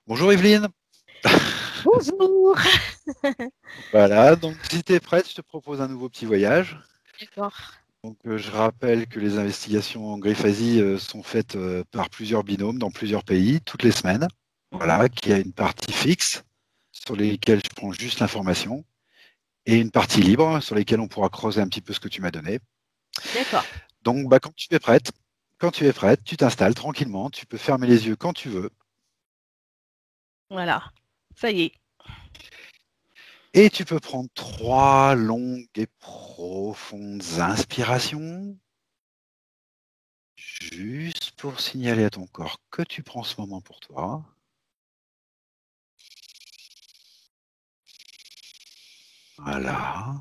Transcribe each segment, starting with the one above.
Bonjour Evelyne. Bonjour. Voilà, donc si tu es prête, je te propose un nouveau petit voyage. D'accord. Je rappelle que les investigations en Griffasie sont faites par plusieurs binômes dans plusieurs pays, toutes les semaines. Mhm. Voilà, qu'il y a une partie fixe sur lesquelles je prends juste l'information et une partie libre sur lesquelles on pourra creuser un petit peu ce que tu m'as donné. D'accord. Donc quand tu es prête, tu t'installes tranquillement, tu peux fermer les yeux quand tu veux Voilà. Ça y est. et tu peux prendre trois longues et profondes inspirations. Juste pour signaler à ton corps que tu prends ce moment pour toi. Voilà.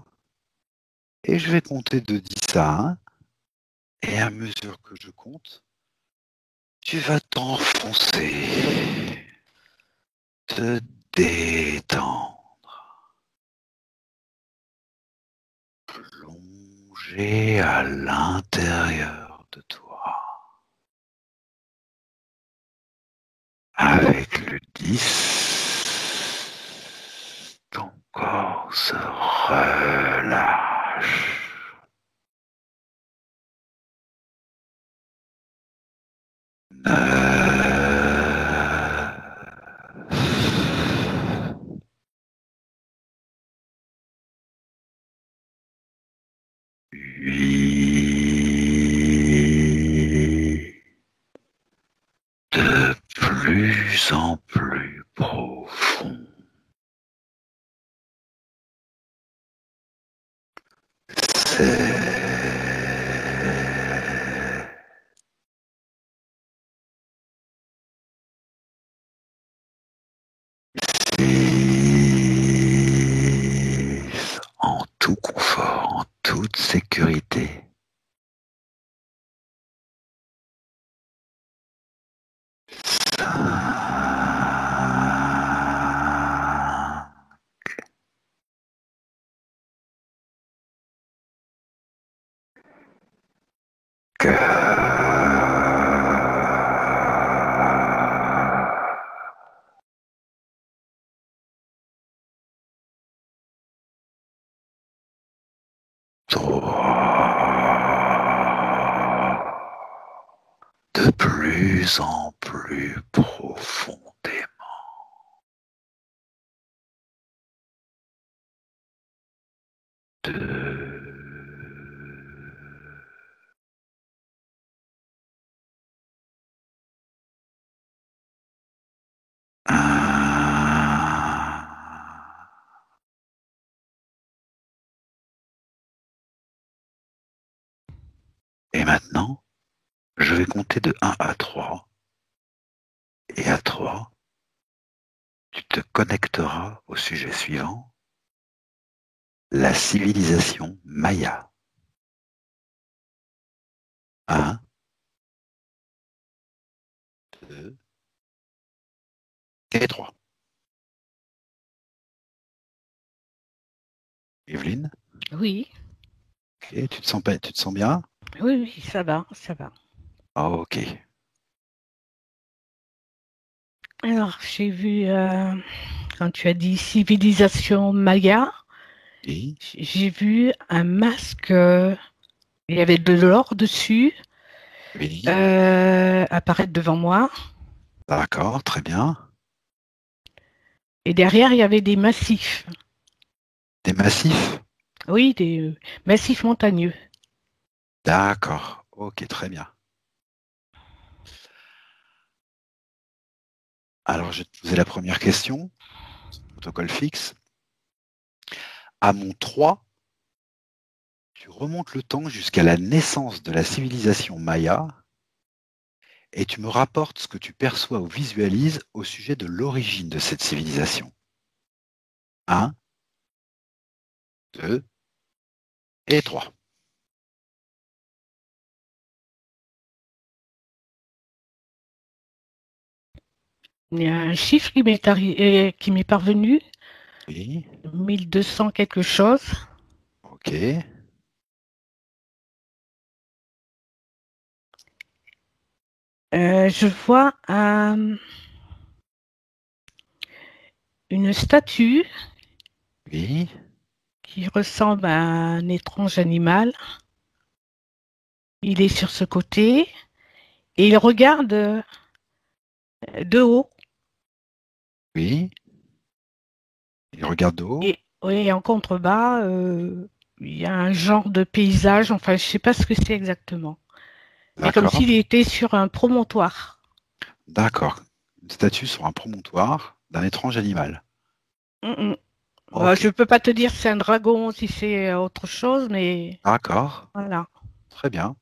Et je vais compter de 10 à 1. Et à mesure que je compte, tu vas t'enfoncer, te détendre, plonger à l'intérieur de toi. Avec le 10, ton corps se relâche. 8, de plus en plus profond. 7, en tout confort, en toute sécurité. 3, de plus en plus profondément. 2, 1. Et maintenant, je vais compter de 1 à 3. Et à 3, tu te connecteras au sujet suivant, la civilisation Maya. 1, 2 et 3. Evelyne, Oui. ok, tu te sens bien? Oui, oui, ça va, ça va. Ah, ok. Alors, j'ai vu, quand tu as dit civilisation maya, Oui, j'ai vu un masque, il y avait de l'or dessus, oui, apparaître devant moi. d'accord, très bien. Et derrière, il y avait des massifs. Des massifs? Oui, des massifs montagneux. D'accord, ok, très bien. Alors, je vais te poser la première question, protocole fixe. À mon 3, tu remontes le temps jusqu'à la naissance de la civilisation Maya et tu me rapportes ce que tu perçois ou visualises au sujet de l'origine de cette civilisation. 1, 2 et 3. Il y a un chiffre qui m'est parvenu, Oui, 1200 quelque chose. ok. Je vois un une statue Oui, qui ressemble à un étrange animal. Il est sur ce côté et il regarde de haut. oui. Il regarde de haut. Et, oui, en contrebas, il y a un genre de paysage. Enfin, je ne sais pas ce que c'est exactement. Mais comme D'accord. s'il était sur un promontoire. D'accord. Une statue sur un promontoire d'un étrange animal. Mm, mm. Ok. Je ne peux pas te dire si c'est un dragon, si c'est autre chose, mais D'accord. voilà. Très bien.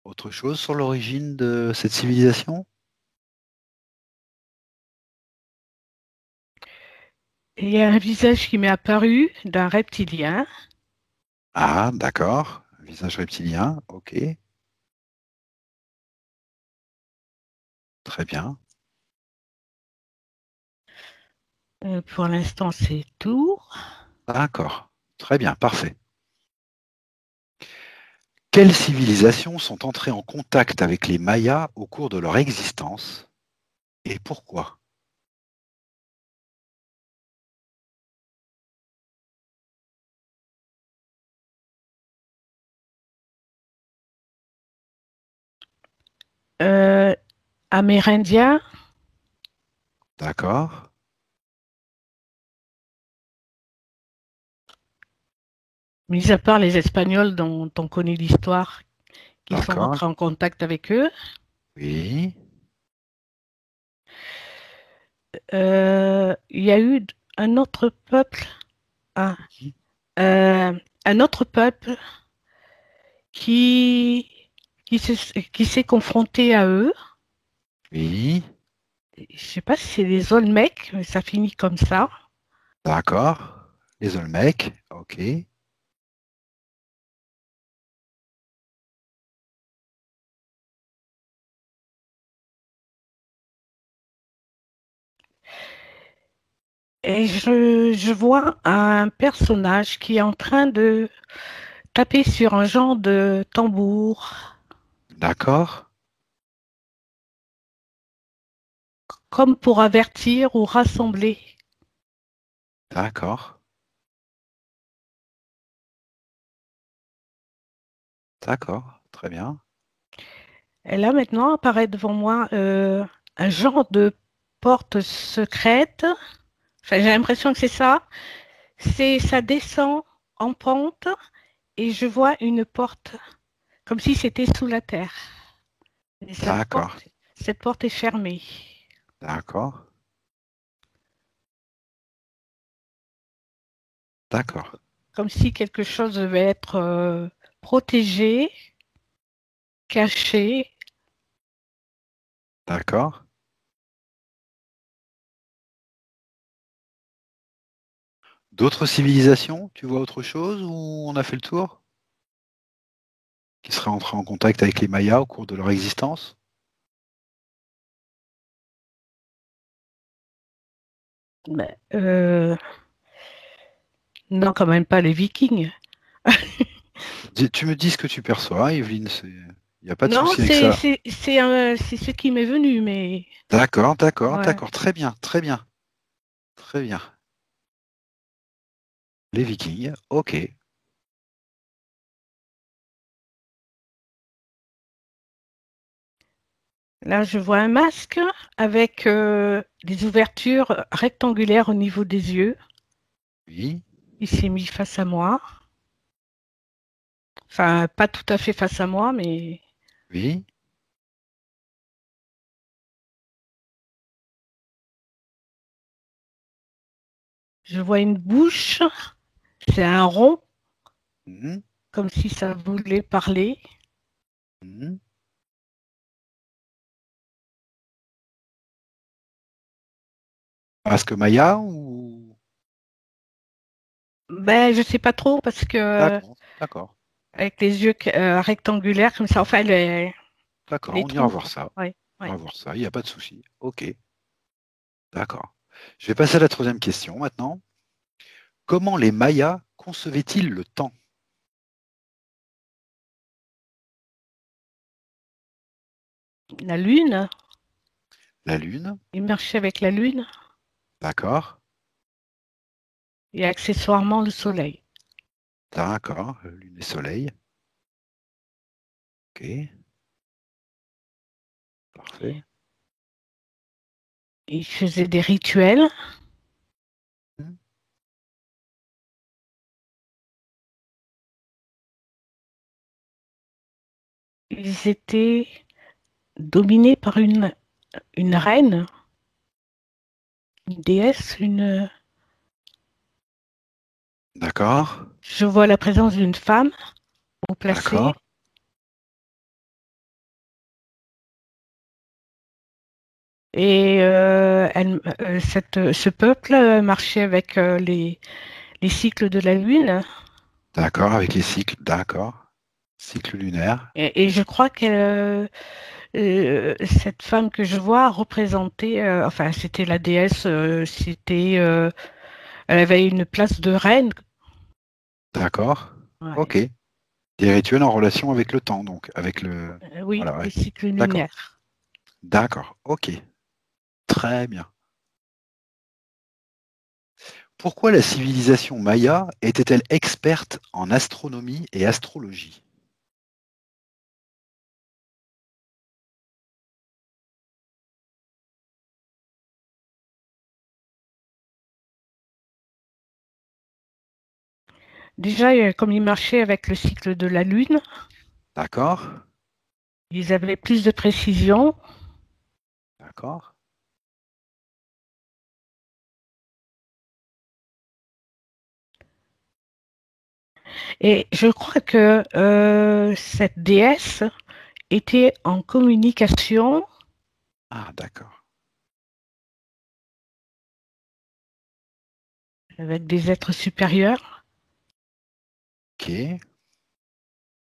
Autre chose sur l'origine de cette civilisation? Et il y a un visage qui m'est apparu d'un reptilien. Ah, d'accord. Visage reptilien. Ok. Très bien. Pour l'instant, c'est tout. D'accord. Très bien. Parfait. Quelles civilisations sont entrées en contact avec les Mayas au cours de leur existence et pourquoi? Euh, Amérindien, D'accord. mis à part les Espagnols dont on connaît l'histoire, qui sont D'accord. entrés en contact avec eux. Oui. Il y a eu un autre peuple, ah, euh, un autre peuple qui, qui s'est confronté à eux. Oui. Je sais pas si c'est les Olmecs, mais ça finit comme ça. D'accord. Les Olmecs. Ok. Et je vois un personnage qui est en train de taper sur un genre de tambour, D'accord. comme pour avertir ou rassembler. D'accord. D'accord. Très bien. Et là maintenant apparaît devant moi un genre de porte secrète. Enfin, j'ai l'impression que c'est ça. Ça descend en pente et je vois une porte comme si c'était sous la terre. Et D'accord. cette porte est fermée, D'accord. D'accord. comme si quelque chose devait être protégé, caché. D'accord. D'autres civilisations, tu vois autre chose ou on a fait le tour? Qui seraient entrés en contact avec les Mayas au cours de leur existence? Mais, non, quand même pas les Vikings. Tu me dis ce que tu perçois, Evelyne, il n'y a pas de Non, souci avec ça. c'est ce qui m'est venu, mais D'accord, d'accord, ouais. d'accord. Très bien, très bien, très bien. Les Vikings, ok. Là, je vois un masque avec des ouvertures rectangulaires au niveau des yeux. Oui, Il s'est mis face à moi. Enfin, pas tout à fait face à moi, mais oui. je vois une bouche. C'est un rond, Mhm, comme si ça voulait parler. mhm. Masque Maya ou... Ben, je sais pas trop parce que D'accord, d'accord, avec les yeux rectangulaires comme ça, enfin d'accord. les On ira trous, voir quoi. ça. Ouais, On ouais. ira voir ça, il n'y a pas de souci. Ok, d'accord. Je vais passer à la troisième question maintenant. Comment les Mayas concevaient-ils le temps? La lune, La Lune. Il marchait avec la Lune D'accord. et accessoirement le Soleil. D'accord. Lune et Soleil. Ok. Parfait. Il faisait des rituels. Hmm. Ils étaient dominés par une reine, une déesse, une. D'accord. Je vois la présence d'une femme haut placée. D'accord. Et ce peuple marchait avec les cycles de la Lune. D'accord. Avec les cycles. D'accord. Cycle lunaire. Et je crois que cette femme que je vois représentait, enfin, c'était la déesse, elle avait une place de reine. D'accord. Ouais. Ok. Des rituels en relation avec le temps, donc. Avec le. Oui, Voilà, les ouais. cycles D'accord. lunaires. D'accord. Ok. Très bien. Pourquoi la civilisation maya était-elle experte en astronomie et astrologie? Déjà, comme ils marchaient avec le cycle de la Lune, D'accord. ils avaient plus de précision. D'accord. Et je crois que cette déesse était en communication Ah, d'accord. avec des êtres supérieurs. Ok.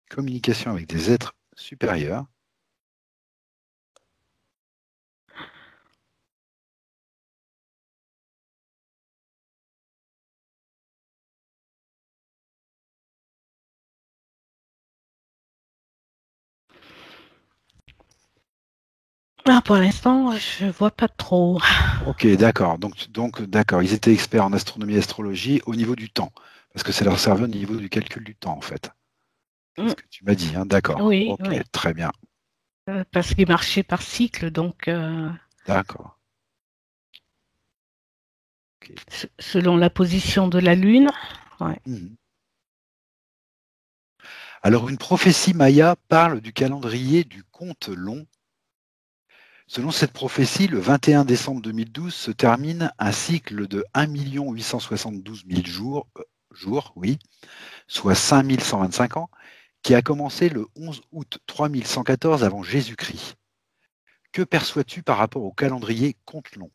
Communication avec des êtres supérieurs. Ah, pour l'instant, je vois pas trop. Ok, d'accord. Donc, d'accord. Ils étaient experts en astronomie et astrologie au niveau du temps. Parce que ça leur servait au niveau du calcul du temps, en fait. C'est Mm, ce que tu m'as dit, hein. D'accord. oui, Ok, oui. très bien. Parce qu'ils marchaient par cycle, donc D'accord. Ok. selon la position de la Lune. Ouais. Mhm. Alors, une prophétie maya parle du calendrier du compte long. Selon cette prophétie, le 21 décembre 2012 se termine un cycle de 1 872 000 jours, oui, soit 5 125 ans, qui a commencé le 11 août 3114 avant Jésus-Christ. Que perçois-tu par rapport au calendrier compte long?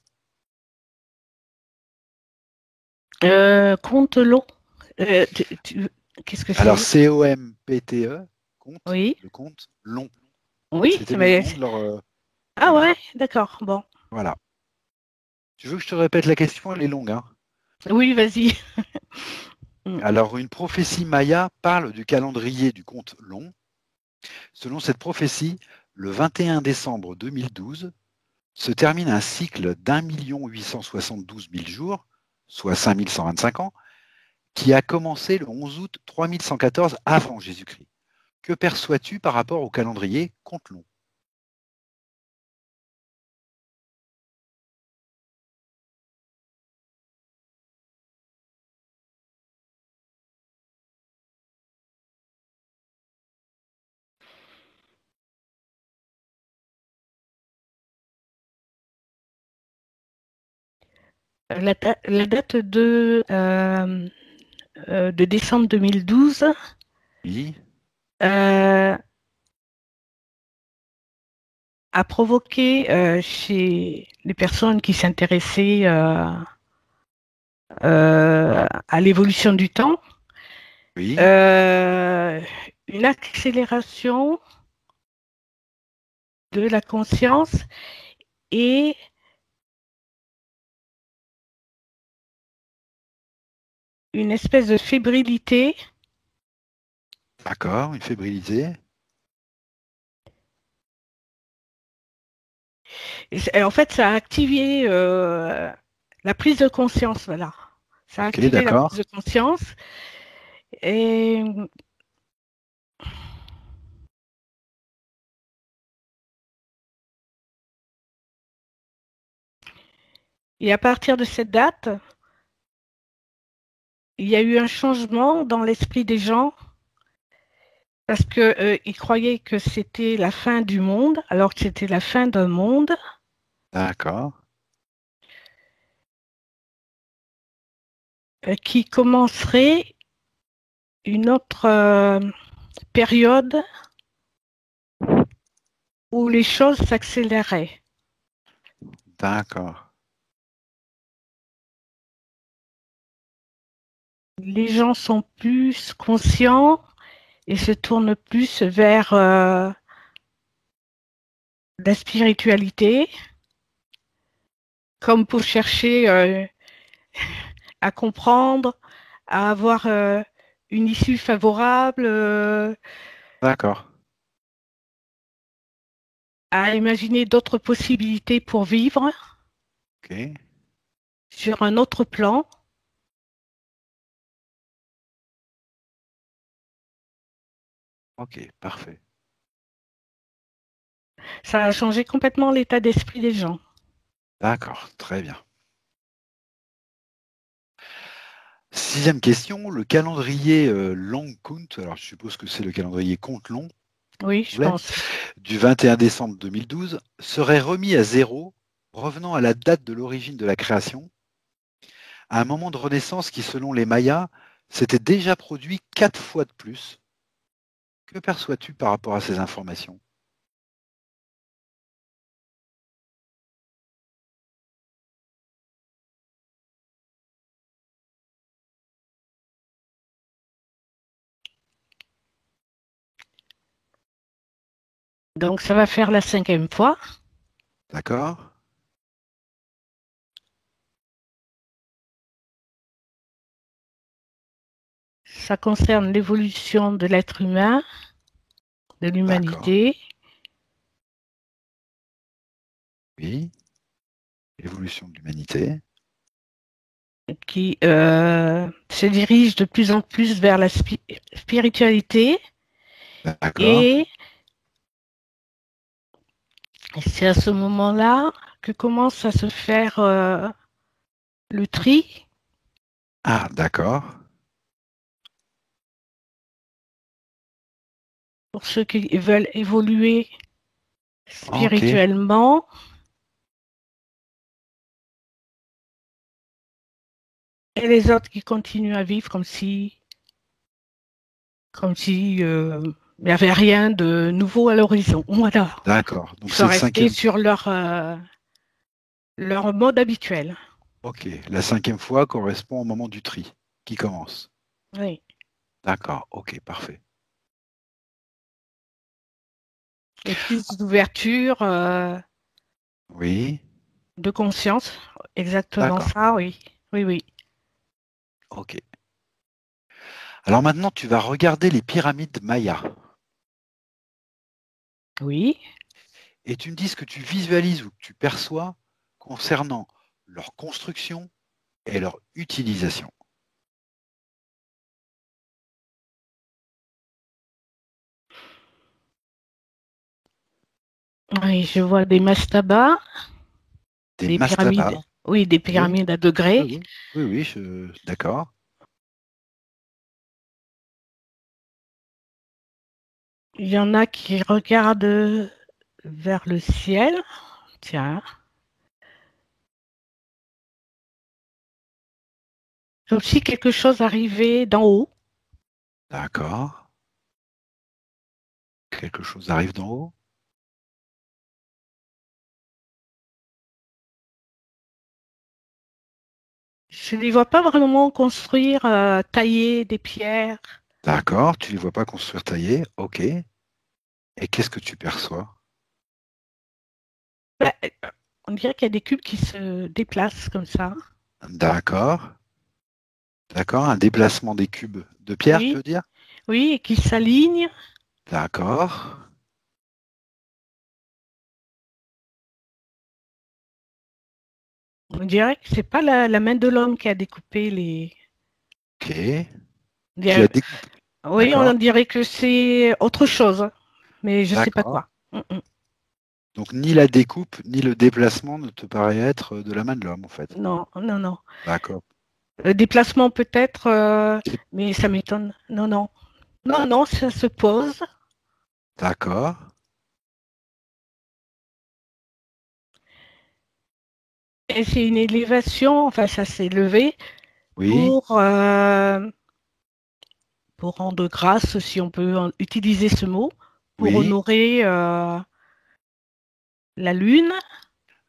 Compte long. Euh, tu- tu- Qu'est-ce que Alors, c'est? COMPTE, compte, Oui, le compte long. oui, C'était le mais nom de leur. ah Voilà, ouais, d'accord. Bon, voilà. Tu veux que je te répète la question? Elle est longue, hein. oui, vas-y. Mm. Alors, une prophétie maya parle du calendrier du compte long. Selon cette prophétie, le 21 décembre 2012 se termine un cycle d'1 872 000 jours, soit 5125 ans, qui a commencé le 11 août 3114 avant Jésus-Christ. Que perçois-tu par rapport au calendrier compte long? La date de décembre 2012 Oui, euh, a provoqué chez les personnes qui s'intéressaient à l'évolution du temps oui, euh, une accélération de la conscience et une espèce de fébrilité d'accord, une fébrilité. Et en fait, ça a activé la prise de conscience, voilà. Ça a Ok, activé la prise d'accord. de conscience. Et, et à partir de cette date, il y a eu un changement dans l'esprit des gens parce que ils croyaient que c'était la fin du monde, alors que c'était la fin d'un monde D'accord. qui commencerait une autre période où les choses s'accéléraient. D'accord. Les gens sont plus conscients et se tournent plus vers la spiritualité, comme pour chercher à comprendre, à avoir une issue favorable, D'accord. à imaginer d'autres possibilités pour vivre Ok. sur un autre plan. Ok, parfait. Ça a changé complètement l'état d'esprit des gens. D'accord, très bien. Sixième question, le calendrier Long Count, alors je suppose que c'est le calendrier compte long, Oui, je anglais, pense. du 21 décembre 2012, serait remis à zéro, revenant à la date de l'origine de la création, à un moment de renaissance qui, selon les Mayas, s'était déjà produit 4 fois de plus. Que perçois-tu par rapport à ces informations? Donc ça va faire la cinquième fois. D'accord? Ça concerne l'évolution de l'être humain, de D'accord. l'humanité, Oui. L'évolution de l'humanité. qui se dirige de plus en plus vers la spiritualité. D'accord. Et c'est à ce moment-là que commence à se faire le tri Ah, d'accord. pour ceux qui veulent évoluer Ok. spirituellement et les autres qui continuent à vivre comme si il n'y avait rien de nouveau à l'horizon. Voilà. D'accord. Ils Donc c'est sont le restés cinquième. sur leur mode habituel. Ok. La cinquième fois correspond au moment du tri qui commence. Oui. D'accord. Ok, parfait. Et plus d'ouverture, Oui. de conscience. Exactement D'accord. ça, oui. Oui, oui. Ok. Alors maintenant, tu vas regarder les pyramides mayas Oui. et tu me dis ce que tu visualises ou que tu perçois concernant leur construction et leur utilisation. Oui, je vois des mastabas, Des des pyramides. mastabas. Oui, des Oui. pyramides à Oui, degrés. oui. Oui, oui, d'accord. Il y en a qui regardent vers le ciel. Tiens. Comme si quelque chose arrivait d'en haut. D'accord. Quelque chose arrive d'en haut. Je ne les vois pas vraiment construire, tailler des pierres. D'accord. Tu ne les vois pas construire tailler. Ok. Et qu'est-ce que tu perçois? Bah, on dirait qu'il y a des cubes qui se déplacent comme ça. D'accord. D'accord. Un déplacement des cubes de pierre, tu Oui, veux dire? oui, et qui s'alignent. D'accord. On dirait que c'est pas la main de l'homme qui a découpé les. Ok. on Qui a dirait- découpé. Oui, D'accord. on dirait que c'est autre chose, mais je sais pas D'accord. quoi. Mm. Donc ni la découpe, ni le déplacement ne te paraît être de la main de l'homme, en fait. Non, non, non. D'accord. Le déplacement peut-être, C'est- mais ça m'étonne. Non, non. Non, non, ça se pose. D'accord. Et c'est une élévation, enfin ça s'est levé Oui. pour, pour rendre grâce, si on peut utiliser ce mot, pour Oui. honorer la lune,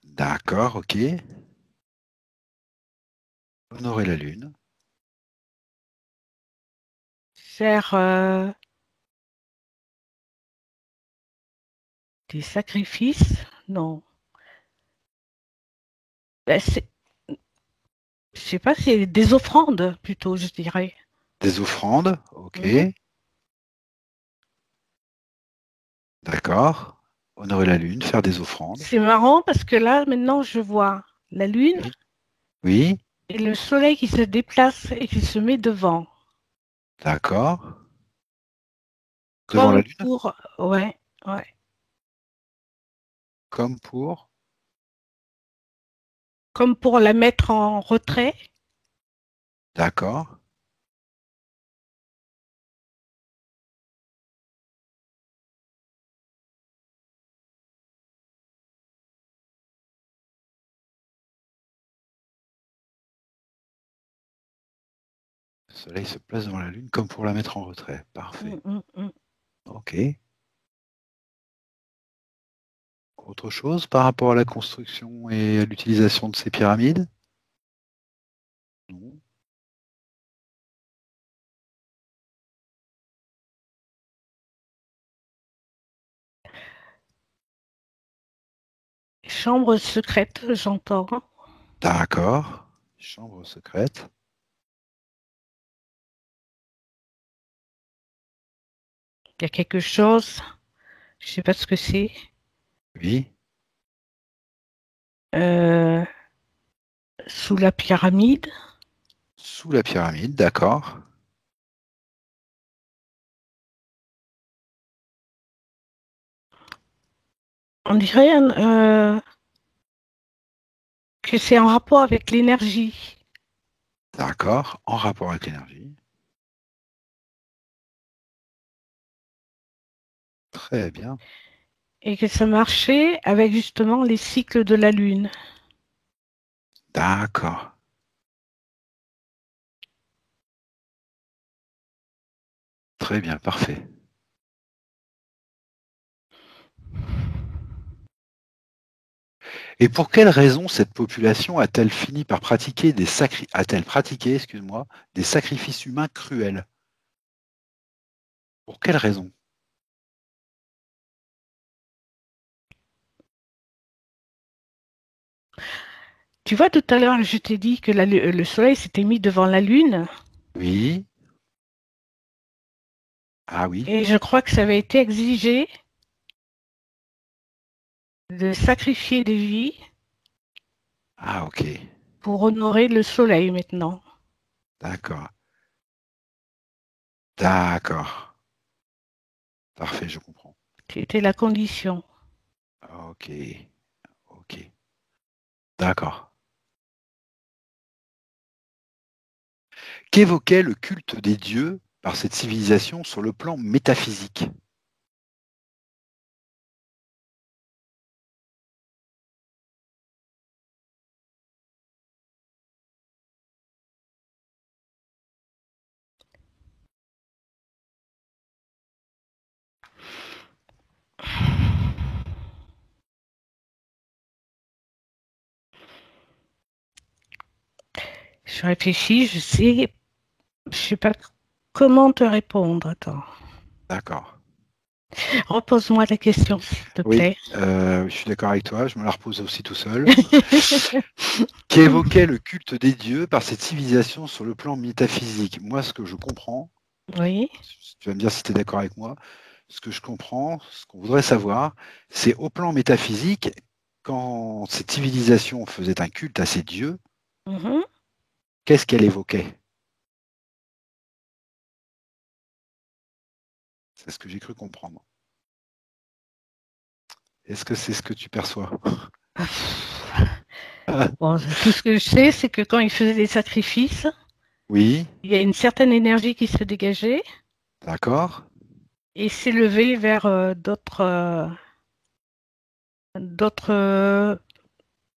D'accord. Ok. Honorer la lune. faire des sacrifices. Non. Ben, je sais pas, c'est des offrandes plutôt, je dirais. Des offrandes. Ok. Mhm. D'accord. Honorer la lune, faire des offrandes. C'est marrant parce que là, maintenant, je vois la lune Oui. Oui. et le soleil qui se déplace et qui se met devant. D'accord. Devant la Comme lune. pour, ouais, ouais, Comme pour. comme pour la mettre en retrait. D'accord. Le soleil se place devant la lune comme pour la mettre en retrait. Parfait. Mm, mm, mm. Ok. Autre chose par rapport à la construction et à l'utilisation de ces pyramides? Non. Chambre secrète, j'entends. D'accord. Chambre secrète. Il y a quelque chose, je sais pas ce que c'est. Oui. Euh, Sous la pyramide. Sous la pyramide. D'accord. On dirait que c'est en rapport avec l'énergie D'accord. En rapport avec l'énergie. Très bien. et que ça marchait avec justement les cycles de la Lune. D'accord. Très bien. Parfait. Et pour quelle raison cette population a-t-elle fini par pratiquer a-t-elle pratiqué, excuse-moi, des sacrifices humains cruels? Pour quelle raison? Tu vois, tout à l'heure, je t'ai dit que le Soleil s'était mis devant la Lune Oui. Ah oui. et je crois que ça avait été exigé de sacrifier des vies Ah ok. pour honorer le Soleil maintenant. D'accord. D'accord. Parfait, je comprends. C'était la condition. Ok. Ok. D'accord. Qu'évoquait le culte des dieux par cette civilisation sur le plan métaphysique? Je réfléchis, je sais pas comment te répondre. Attends. D'accord. Repose-moi la question, s'il te Oui, plaît. je suis d'accord avec toi, je me la repose aussi tout seul. Qu'évoquait le culte des dieux par cette civilisation sur le plan métaphysique? Moi, ce que je comprends, Oui. tu vas me dire si tu es d'accord avec moi, ce que je comprends, ce qu'on voudrait savoir, c'est au plan métaphysique, quand cette civilisation faisait un culte à ces dieux, Mhm. qu'est-ce qu'elle évoquait? C'est ce que j'ai cru comprendre. Est-ce que c'est ce que tu perçois? Bon, tout ce que je sais, c'est que quand ils faisaient des sacrifices, Oui, il y a une certaine énergie qui se dégageait d'accord, et s'élevait vers d'autres,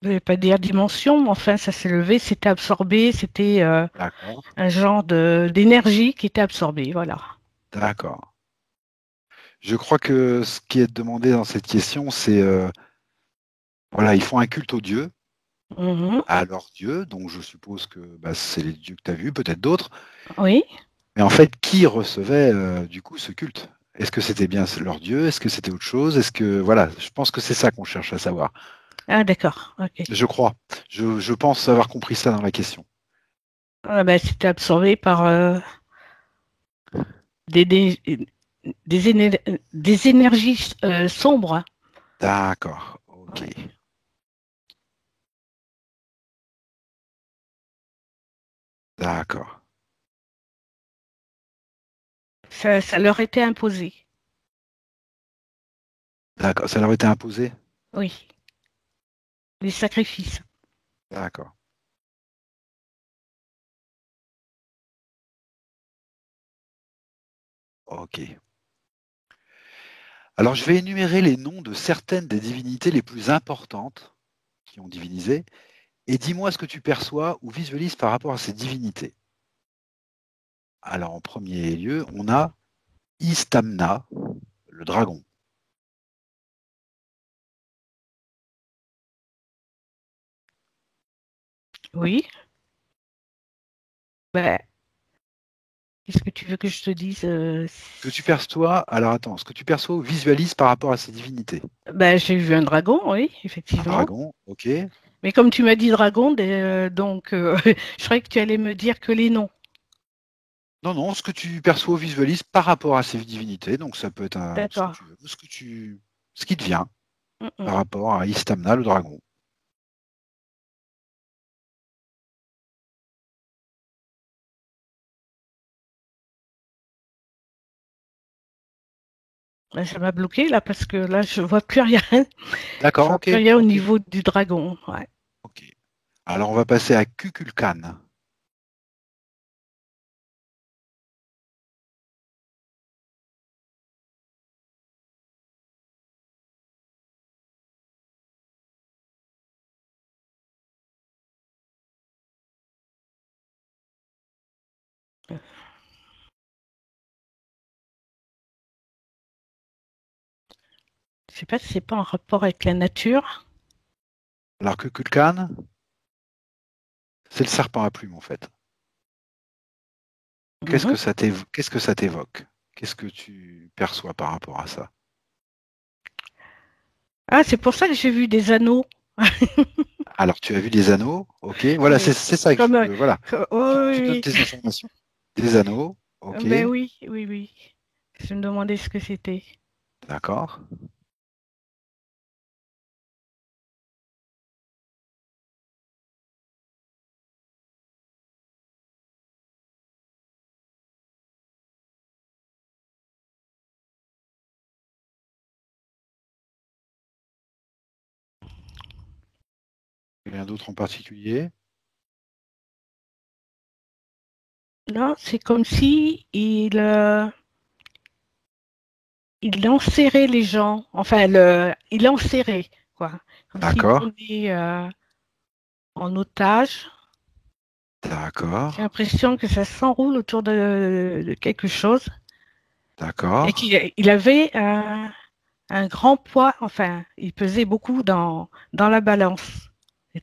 je vais pas dire dimensions, mais enfin, ça s'est levé, c'était absorbé, c'était d'accord, un genre d'énergie qui était absorbée, voilà. d'accord. Je crois que ce qui est demandé dans cette question, c'est, voilà, ils font un culte aux dieux, Mhm. à leurs dieux, donc je suppose que bah, c'est les dieux que tu as vus, peut-être d'autres, Oui. mais en fait, qui recevait du coup ce culte? Est-ce que c'était bien leur dieu? Est-ce que c'était autre chose? Est-ce que, voilà, je pense que c'est ça qu'on cherche à savoir. Ah, d'accord. Ok. Je crois. Je pense avoir compris ça dans la question. Ah, ben, c'était absorbé par des, des, des énergies sombres. D'accord, ok, Ouais. d'accord, Ça leur était imposé. d'accord. Ça leur était imposé? Oui. Les sacrifices. D'accord, ok. Alors, je vais énumérer les noms de certaines des divinités les plus importantes qui ont divinisé, et dis-moi ce que tu perçois ou visualises par rapport à ces divinités. Alors, en premier lieu, on a Istamna, le dragon. Oui. Ben, qu'est-ce que tu veux que je te dise Ce que tu perçois, alors attends, ce que tu perçois ou visualises par rapport à ces divinités. ben, j'ai vu un dragon, oui, Un effectivement. dragon, ok. Mais comme tu m'as dit dragon, donc je croyais que tu allais me dire que les noms. Non, non, ce que tu perçois ou visualises par rapport à ces divinités, donc ça peut être ce que D'accord. tu veux, ce qui te vient Mm, mm. par rapport à Istamna, le dragon. Ben, ça m'a bloqué là parce que là je vois plus rien. Je D'accord, vois ok, plus rien au ok, niveau du dragon. Ouais. ok. Alors on va passer à Kukulkan. Je sais pas si c'est pas en rapport avec la nature. Alors Kukulkan, c'est le serpent à plumes en fait. Mhm. Qu'est-ce que ça t'évoque? Qu'est-ce que tu perçois par rapport à ça? Ah, c'est pour ça que j'ai vu des anneaux. Alors tu as vu des anneaux, ok. Voilà, Oui. c'est ça que je Comme, veux. Voilà, oh, tu donnes oui, tes informations. Des anneaux, oui. ok, Ben oui, oui, oui. Je me demandais ce que c'était. d'accord. Rien d'autre en particulier? Là, c'est comme si il enserrait les gens. Enfin, il enserrait, quoi. Comme s'il D'accord, prenait en otage. J'ai d'accord, l'impression que ça s'enroule autour de quelque chose et d'accord, qu'il avait un grand poids. Enfin, il pesait beaucoup dans la balance.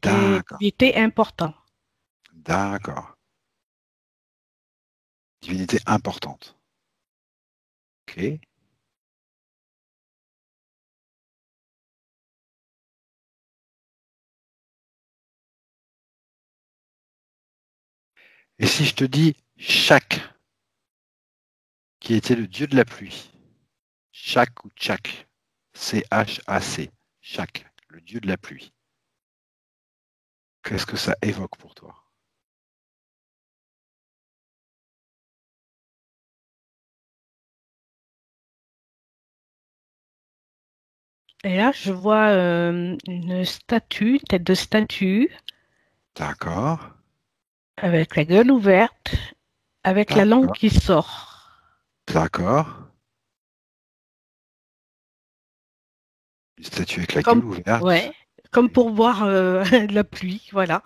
d'accord, Il était important. d'accord. Divinité importante. Ok. Et si je te dis Chak, qui était le dieu de la pluie, Chak ou Chak, C-H-A-C, Chak, le dieu de la pluie. Qu'est-ce que ça évoque pour toi? Et là, je vois une statue, tête de statue, D'accord. avec la gueule ouverte, avec la langue D'accord. qui sort. D'accord. Une statue avec la Comme, gueule ouverte. ouais, comme pour boire la pluie, voilà.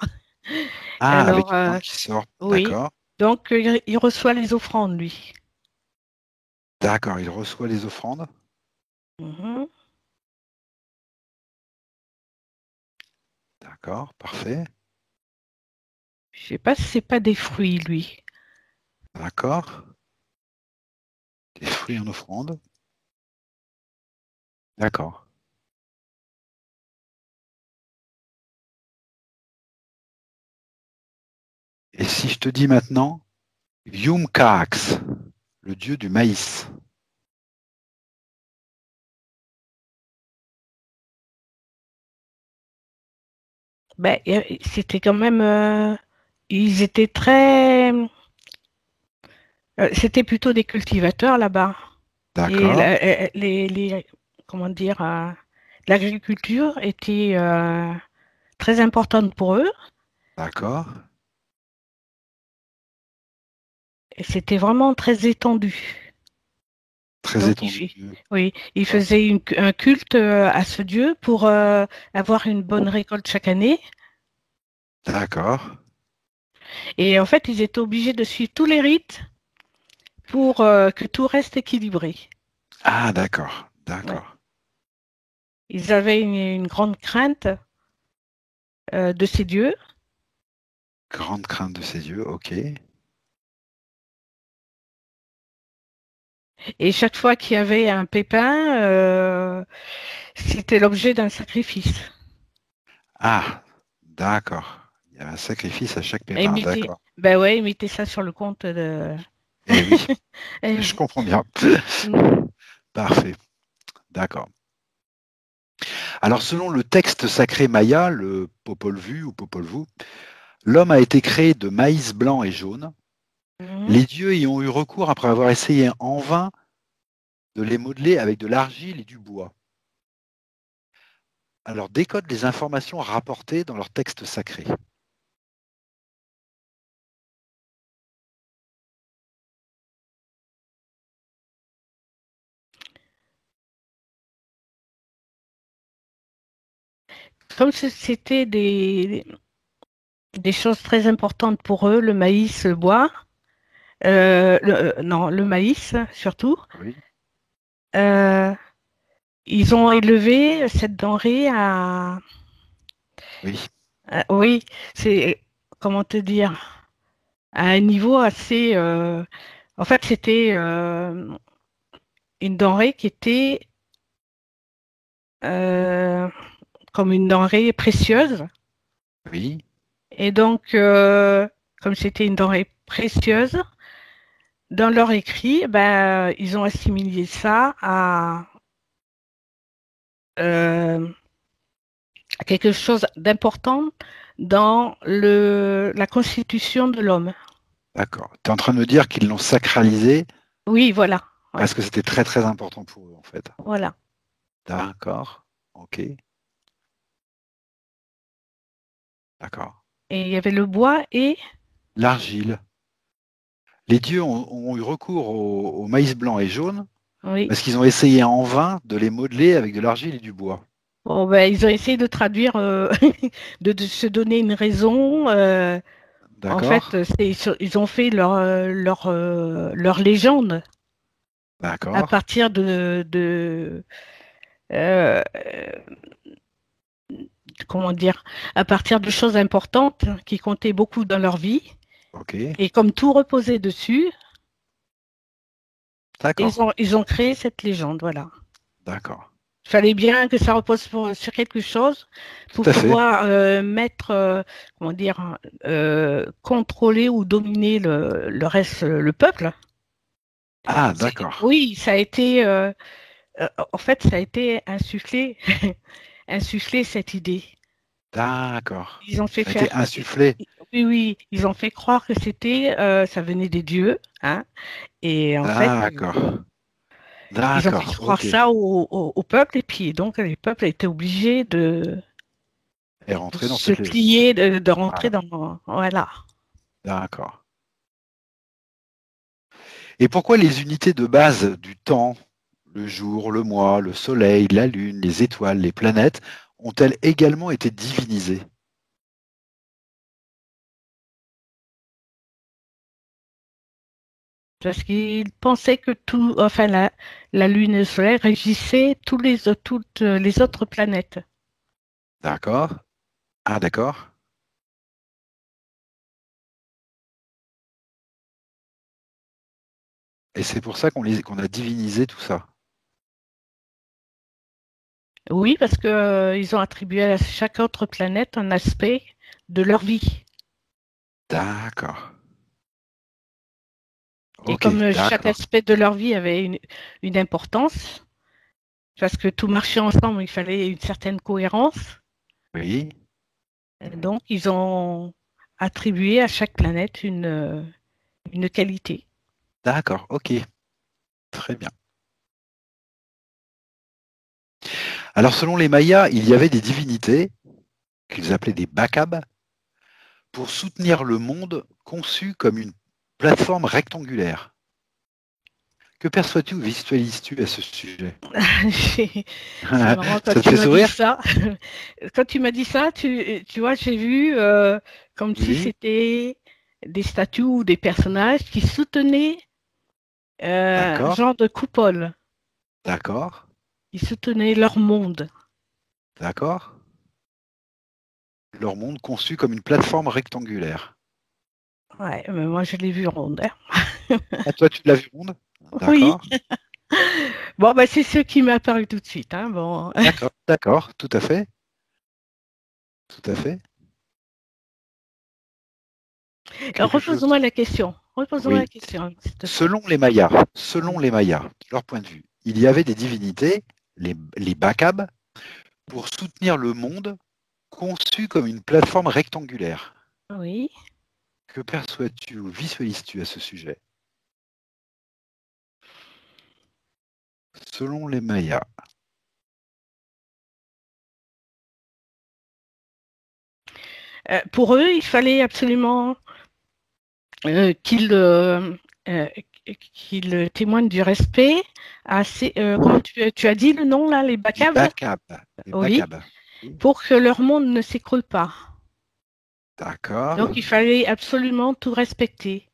Ah, avec Alors, une langue qui sort. oui. D'accord. Donc, il reçoit les offrandes, lui. D'accord. Il reçoit les offrandes. Mhm. D'accord. Parfait. Je sais pas si c'est pas des fruits, lui. D'accord. Des fruits en offrande. D'accord. Et si je te dis maintenant Yum Kaax, le dieu du maïs. Ben, c'était quand même, ils étaient très, c'était plutôt des cultivateurs là-bas. Et D'accord. comment dire, l'agriculture était très importante pour eux. D'accord. Et c'était vraiment très étendu. Très Donc, étendu. oui, ils D'accord. faisaient un culte à ce dieu pour avoir une bonne récolte chaque année. D'accord. Et en fait, ils étaient obligés de suivre tous les rites pour que tout reste équilibré. Ah, d'accord. Ouais. D'accord. Ils avaient une grande crainte de ces dieux. Grande crainte de ses yeux. Ok. Et chaque fois qu'il y avait un pépin, c'était l'objet d'un sacrifice. Ah, d'accord. Il y a un sacrifice à chaque Et pépin. D'accord. ben ouais, ils mettaient ça sur le compte de. Eh oui, Eh je oui. comprends bien. Mm. Parfait. D'accord. Alors, selon le texte sacré maya, le Popol Vuh ou Popol Vuh, l'homme a été créé de maïs blanc et jaune. Mhm. Les dieux y ont eu recours après avoir essayé en vain de les modeler avec de l'argile et du bois. Alors, décode les informations rapportées dans leur texte sacré. Comme c'était des choses très importantes pour eux, le maïs, le bois, non, le maïs surtout, Oui, euh, ils ont élevé cette denrée à, oui, oui, c'est, comment te dire, à un niveau assez, en fait, c'était une denrée qui était euh, comme une denrée précieuse. oui. Et donc, comme c'était une denrée précieuse, dans leur écrit, ben, ils ont assimilé ça euh, à quelque chose d'important dans la constitution de l'homme. D'accord. Tu es en train de me dire qu'ils l'ont sacralisé Oui, voilà. Ouais, parce que c'était très très important pour eux, en fait. voilà. D'accord. Ok. D'accord. Et il y avait le bois et L'argile. Les dieux ont eu recours au maïs blanc et jaune oui. parce qu'ils ont essayé en vain de les modeler avec de l'argile et du bois. Bon, ben, ils ont essayé de traduire, de se donner une raison. En D'accord. fait, ils ont fait leur légende à D'accord. partir euh, comment dire, à partir de choses importantes qui comptaient beaucoup dans leur vie. Ok. Et comme tout reposait dessus, D'accord. ils ont créé cette légende. Voilà. D'accord. Il fallait bien que ça repose sur quelque chose pour Tout à fait. pouvoir mettre, comment dire, contrôler ou dominer le reste, le peuple. Ah, d'accord. Oui, ça a été, en fait, ça a été insufflé insufflé cette idée. D'accord. Ils ont fait Ça a été faire, insufflé. oui, oui, ils ont fait croire que ça venait des dieux, hein. Et en fait, D'accord. ils ont fait D'accord. croire Ok. ça au peuple, et puis donc les peuples étaient obligés Et de rentrer dans se cette légende. plier, de rentrer Voilà. dans, voilà. D'accord. Et pourquoi les unités de base du temps, le jour, le mois, le soleil, la lune, les étoiles, les planètes, ont-elles également été divinisées? Parce qu'ils pensaient que tout, enfin la Lune et le Soleil régissaient toutes les autres planètes. D'accord. Ah, d'accord. Et c'est pour ça qu'on a divinisé tout ça. Oui, parce que ils ont attribué à chaque autre planète un aspect de leur vie. D'accord. Et Ok, comme chaque d'accord. aspect de leur vie avait une importance, parce que tout marchait ensemble, il fallait une certaine cohérence. Oui, Donc, ils ont attribué à chaque planète une qualité. d'accord, ok. Très bien. Alors, selon les Mayas, il y avait des divinités qu'ils appelaient des Bakab pour soutenir le monde conçu comme une plateforme rectangulaire. Que perçois-tu ou visualises-tu à ce sujet? C'est marrant quand Ça te tu fait m'as dit sourire? ça. Quand tu m'as dit ça, tu vois, j'ai vu comme si Oui, c'était des statues ou des personnages qui soutenaient un d'accord, genre de coupole. d'accord, Ils soutenaient leur monde. d'accord. Leur monde conçu comme une plateforme rectangulaire. Ouais, mais moi je l'ai vu ronde, hein. Ah, toi, tu l'as vu ronde? Oui. D'accord, Bon, bah, c'est ce qui m'est apparu tout de suite, hein. Bon. d'accord, d'accord, tout à fait, tout à fait. Alors, Quelque chose. repose-moi la question. Repose-moi la Oui. question, s'il te plaît. Selon les Mayas, de leur point de vue, il y avait des divinités, les Bakab, pour soutenir le monde conçu comme une plateforme rectangulaire. Oui. Que perçois-tu ou visualises-tu à ce sujet? Selon les Mayas. Pour eux, il fallait absolument euh, qu'ils euh, euh, qu'ils témoignent du respect à comment tu as dit le nom là, les Les Bacabs? Bakab. Les Oui, Bakab. Oui. pour que leur monde ne s'écroule pas. Donc D'accord. il fallait absolument tout respecter.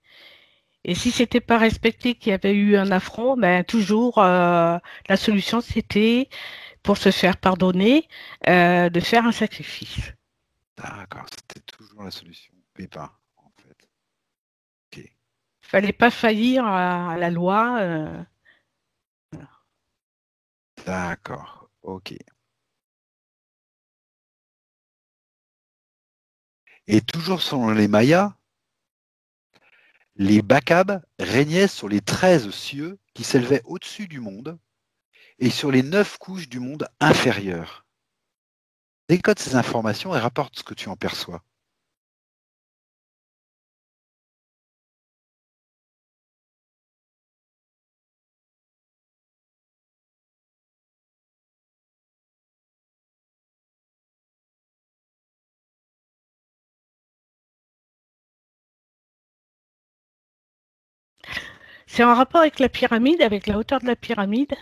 Et si c'était pas respecté, qu'il y avait eu un affront, ben toujours la solution c'était pour se faire pardonner de faire un sacrifice. D'accord. C'était toujours la solution. Pépin, en fait. Ok. Fallait pas faillir à la loi. D'accord. Ok. Et toujours selon les Mayas, les Bakab régnaient sur les 13 cieux qui s'élevaient au-dessus du monde et sur les 9 couches du monde inférieur. Décode ces informations et rapporte ce que tu en perçois. C'est en rapport avec la pyramide, avec la hauteur de la pyramide.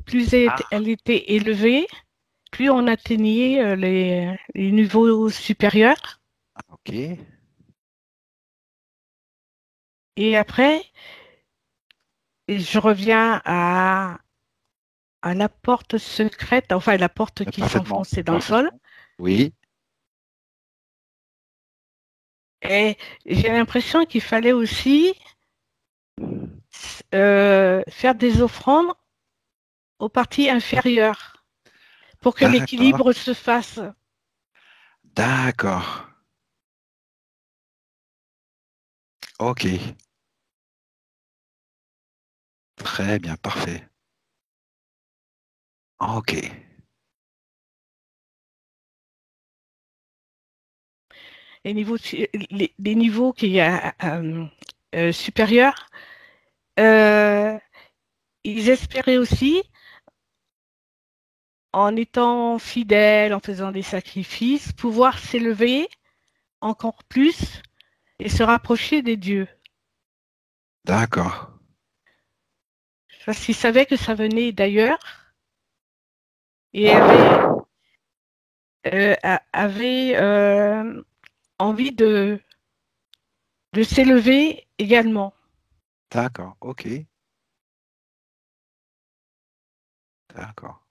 Plus Ah, elle était élevée, plus on atteignait les niveaux supérieurs. ok. Et après, je reviens à la porte secrète, enfin la porte qui Parfaitement. s'enfonçait dans le sol. Parfaitement. Oui. Et j'ai l'impression qu'il fallait aussi faire des offrandes aux parties inférieures pour que D'accord. l'équilibre se fasse. D'accord. Ok. Très bien. Parfait. Ok. les niveaux qui supérieurs, euh, ils espéraient aussi, en étant fidèles, en faisant des sacrifices, pouvoir s'élever encore plus et se rapprocher des dieux. D'accord. Parce qu'ils savaient que ça venait d'ailleurs et avaient envie de s'élever également. D'accord. Ok. D'accord.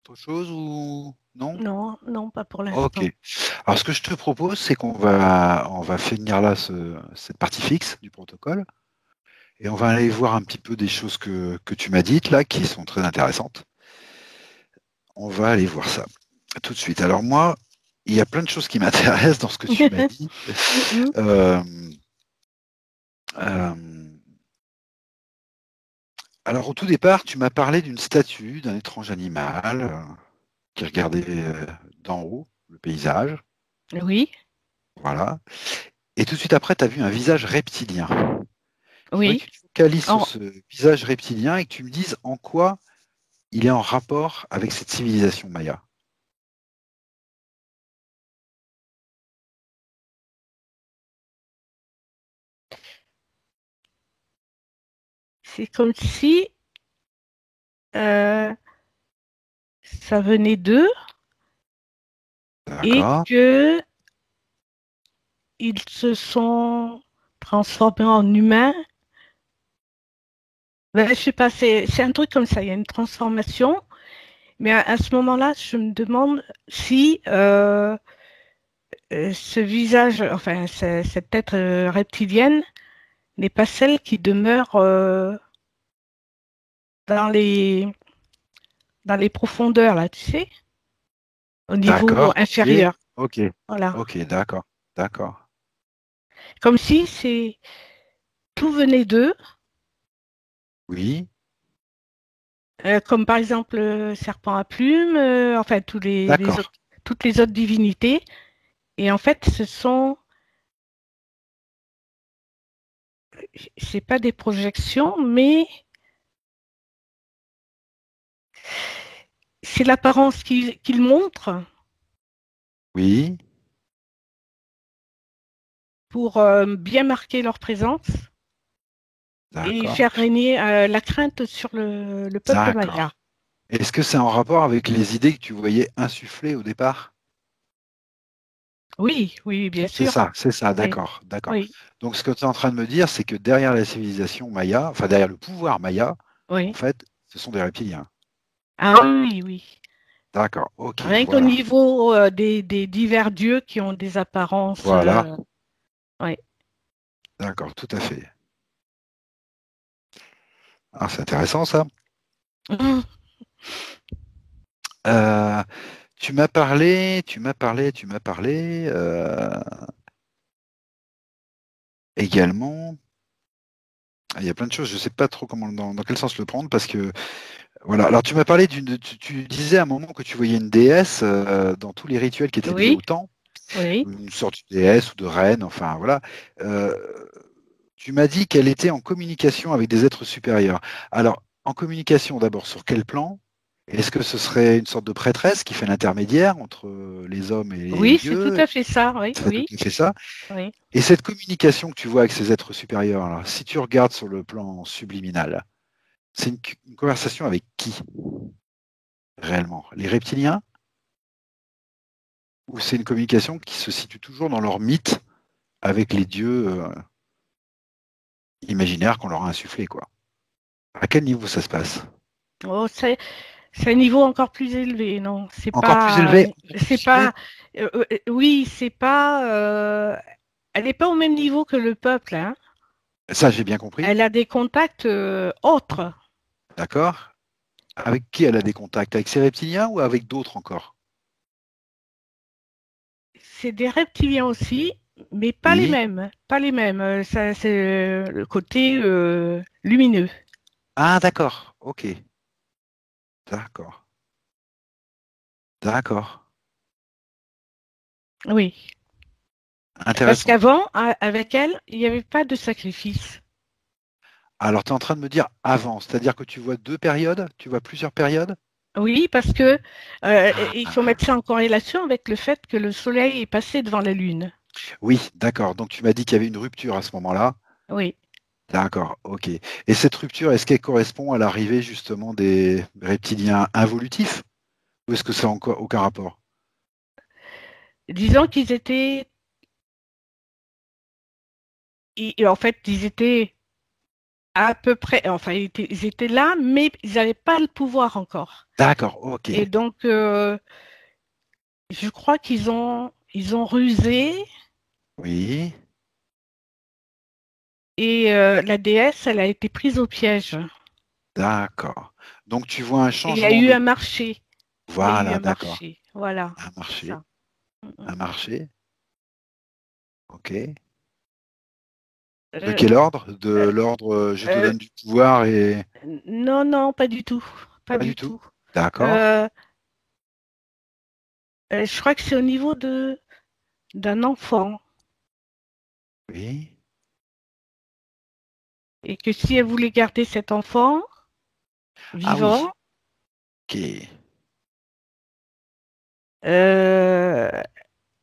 Autre chose ou non? Non, non, pas pour Ok. l'instant. Alors, ce que je te propose, c'est on va finir là cette partie fixe du protocole et on va aller voir un petit peu des choses que tu m'as dites là, qui sont très intéressantes. On va aller voir ça tout de suite. Alors moi, il y a plein de choses qui m'intéressent dans ce que tu m'as dit. Mhm. Euh, euh, alors au tout départ, tu m'as parlé d'une statue d'un étrange animal qui regardait d'en haut le paysage. Oui, Voilà. Et tout de suite après, tu as vu un visage reptilien. Je voudrais oui. que tu te focalises sur En- ce visage reptilien et que tu me dises en quoi il est en rapport avec cette civilisation maya. c'est comme si euh, ça venait d'eux et D'accord? que ils se sont transformés en humains. Ben, je sais pas, c'est un truc comme ça. Il y a une transformation, mais à ce moment-là, je me demande si ce visage, enfin cette tête reptilienne, n'est pas celle qui demeure dans dans les profondeurs là, tu sais, au niveau D'accord, ok, inférieur. ok, Voilà. ok, d'accord, d'accord. Comme si c'est tout venait d'eux, Oui, comme par exemple le serpent à plumes, enfin d'accord. toutes les autres divinités. Et en fait, c'est pas des projections, mais c'est l'apparence qu'ils montrent Oui, pour bien marquer leur présence et d'accord, faire régner la crainte sur le peuple maya. d'accord. Est-ce que c'est en rapport avec les idées que tu voyais insuffler au départ? Oui, oui, bien sûr. C'est ça, Oui, d'accord, d'accord. oui, Donc ce que tu es en train de me dire, c'est que derrière la civilisation maya, enfin derrière le pouvoir maya, en oui. fait, ce sont des reptiliens. Ah oui, oui. D'accord, ok, Rien qu'au voilà. niveau des divers dieux qui ont des apparences. Voilà, Oui. d'accord, tout à fait. Ah, c'est intéressant ça. Mhm. Euh, tu m'as parlé également. Il y a plein de choses, je ne sais pas trop dans quel sens le prendre parce que voilà. Alors tu m'as parlé tu disais à un moment que tu voyais une déesse dans tous les rituels qui étaient liés Oui, au temps, oui. une sorte de déesse ou de reine, enfin voilà. Euh, Tu m'as dit qu'elle était en communication avec des êtres supérieurs. Alors, en communication d'abord sur quel plan? Est-ce que ce serait une sorte de prêtresse qui fait l'intermédiaire entre les hommes et les Oui, c'est tout dieux? à fait ça. Oui, C'est tout oui, à fait ça. oui. Et cette communication que tu vois avec ces êtres supérieurs, là, si tu regardes sur le plan subliminal, c'est une conversation avec qui réellement? Les reptiliens? Ou c'est une communication qui se situe toujours dans leur mythe avec les dieux imaginaires qu'on leur a insufflés, quoi? À quel niveau ça se passe? Oh, c'est un niveau encore plus élevé, non? Encore plus élevé, encore C'est plus élevé? pas, oui, c'est pas, elle n'est pas au même niveau que le peuple, hein. Ça, j'ai bien compris. Elle a des contacts autres. D'accord? Avec qui elle a des contacts? Avec ces reptiliens ou avec d'autres encore? C'est des reptiliens aussi, mais pas les Oui. mêmes. Pas les mêmes. Ça, c'est le côté lumineux. Ah, d'accord. Ok. D'accord. D'accord. Oui. Parce Intéressant. qu'avant, avec elle, il n'y avait pas de sacrifice. Alors, tu es en train de me dire avant, c'est-à-dire que tu vois deux périodes, tu vois plusieurs périodes? Oui, parce que il faut Ah, mettre ça en corrélation avec le fait que le Soleil est passé devant la Lune. oui, d'accord. Donc, tu m'as dit qu'il y avait une rupture à ce moment-là. Oui. D'accord, ok. Et cette rupture, est-ce qu'elle correspond à l'arrivée justement des reptiliens involutifs? Ou est-ce que ça n'a encore aucun rapport? Disons qu'ils étaient, en fait, ils étaient à peu près, enfin, ils étaient là, mais ils n'avaient pas le pouvoir encore. D'accord, ok. Et donc, je crois ils ont rusé Oui, et la déesse, elle a été prise au piège. d'accord. Donc, tu vois un Et il y a changement eu de... un marché. Il y a eu Voilà, un d'accord. marché. Voilà, Un c'est marché, ça. Mm, mm. un marché, ok. De Euh, quel ordre? De euh, l'ordre, je te euh, donne du pouvoir et... non, non, pas du tout. Pas Pas du du tout. tout. D'accord. Euh, je crois que c'est au niveau de d'un enfant Oui. et que si elle voulait garder cet enfant Ah oui, vivant, ok. euh,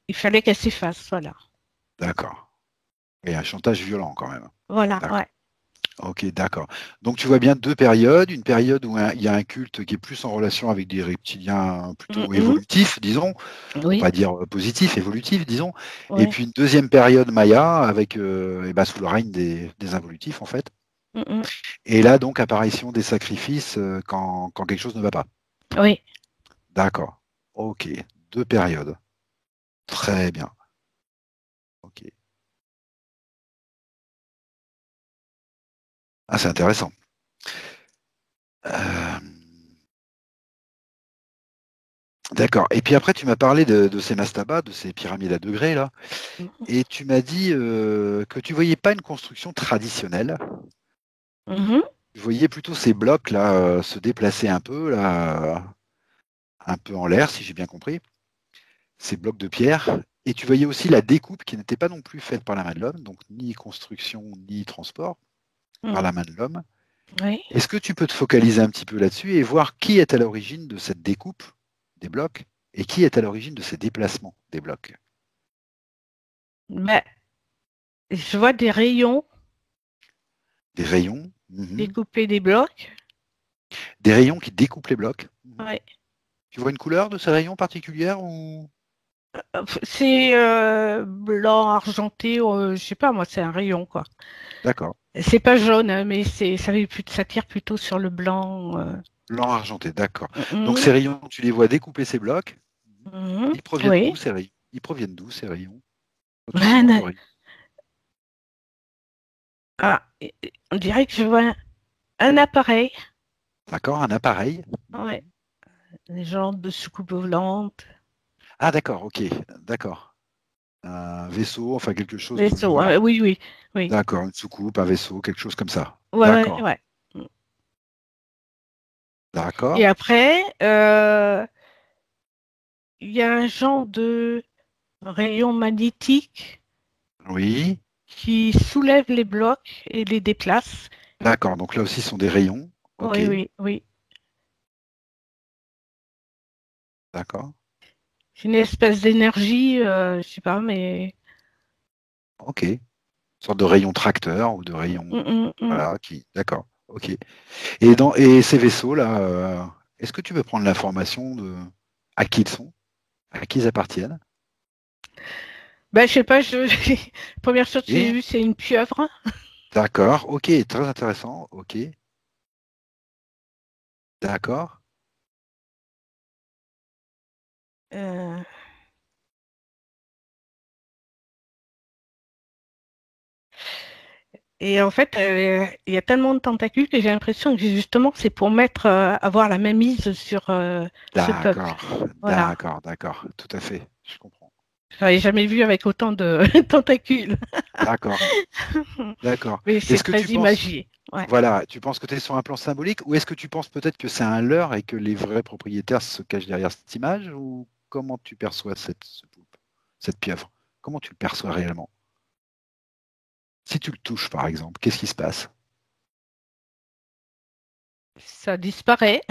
il fallait qu'elle s'efface. Voilà. D'accord. Et un chantage violent quand même. Voilà, D'accord. ouais. Ok, d'accord. Donc tu vois bien deux périodes. Une période où il y a un culte qui est plus en relation avec des reptiliens Mm, plutôt mm. évolutifs, disons, pour Oui, pas dire positifs, évolutifs, disons. Et oui. puis une deuxième période Maya avec sous le règne des involutifs en fait. Mm, mm. Et là donc apparition des sacrifices quand quelque chose ne va pas. Oui. D'accord. Ok. Deux périodes. Très bien. Ok. Ah, c'est intéressant. Euh, D'accord. Et puis après, tu m'as parlé de ces mastabas, de ces pyramides à degrés, là, Mhm. et tu m'as dit que tu voyais pas une construction traditionnelle. Mhm. Tu voyais plutôt ces blocs là se déplacer un peu, là, un peu en l'air, si j'ai bien compris, ces blocs de pierre. Et tu voyais aussi la découpe qui n'était pas non plus faite par la main de l'homme, donc ni construction ni transport par Mm. la main de l'homme. Oui. Est-ce que tu peux te focaliser un petit peu là-dessus et voir qui est à l'origine de cette découpe des blocs et qui est à l'origine de ces déplacements des blocs? Mais je vois des rayons Des rayons, mhm. découpés des blocs. Des rayons qui découpent les blocs. Mhm. Ouais. Tu vois une couleur de ces rayons particulière ou... C'est blanc, argenté, je sais pas, moi, c'est un rayon, quoi. D'accord. C'est pas jaune, hein, mais ça tire plutôt sur le blanc. Blanc argenté, d'accord. Donc Mhm. ces rayons, tu les vois découper ces blocs. Mhm. Ils proviennent d'où Oui. ces rayons? Ils proviennent d'où ces rayons? Quand tu dis Ah, d'origine. on dirait que je vois un appareil. D'accord, un appareil. Ouais. Des genres de soucoupe volante. Ah d'accord, ok, d'accord. Un vaisseau, enfin quelque chose de... Vaisseau, Voilà. hein, oui, oui, oui. D'accord, une soucoupe, un vaisseau, quelque chose comme ça. Ouais, ouais, D'accord, ouais. Et d'accord. après, il y a un genre de rayon magnétique Oui, qui soulève les blocs et les déplace. d'accord. Donc là aussi, ce sont des rayons. Ok, Oui, oui, oui. d'accord. C'est une espèce d'énergie, je sais pas, mais. Ok. Une sorte de rayon tracteur ou de Mm, rayon... mm, mm. Voilà, qui... D'accord, ok. Et ces vaisseaux-là, est-ce que tu peux prendre l'information de à qui ils sont, à qui ils appartiennent? Ben, je sais pas, la première chose que j'ai Et vue, c'est une pieuvre. d'accord, ok, très intéressant, ok, d'accord, Euh, Et en fait, il y a tellement de tentacules que j'ai l'impression que justement, c'est pour avoir la même mise sur ce peuple. d'accord, Voilà. d'accord, d'accord, tout à fait, je comprends. J'avais jamais vu avec autant de tentacules. D'accord, d'accord. Mais c'est Est-ce que très tu penses, imagé. Ouais. voilà, tu penses que tu es sur un plan symbolique ou est-ce que tu penses peut-être que c'est un leurre et que les vrais propriétaires se cachent derrière cette image ou comment tu perçois ce poulpe, cette pieuvre? Comment tu le perçois réellement? Si tu le touches, par exemple, qu'est-ce qui se passe? Ça disparaît.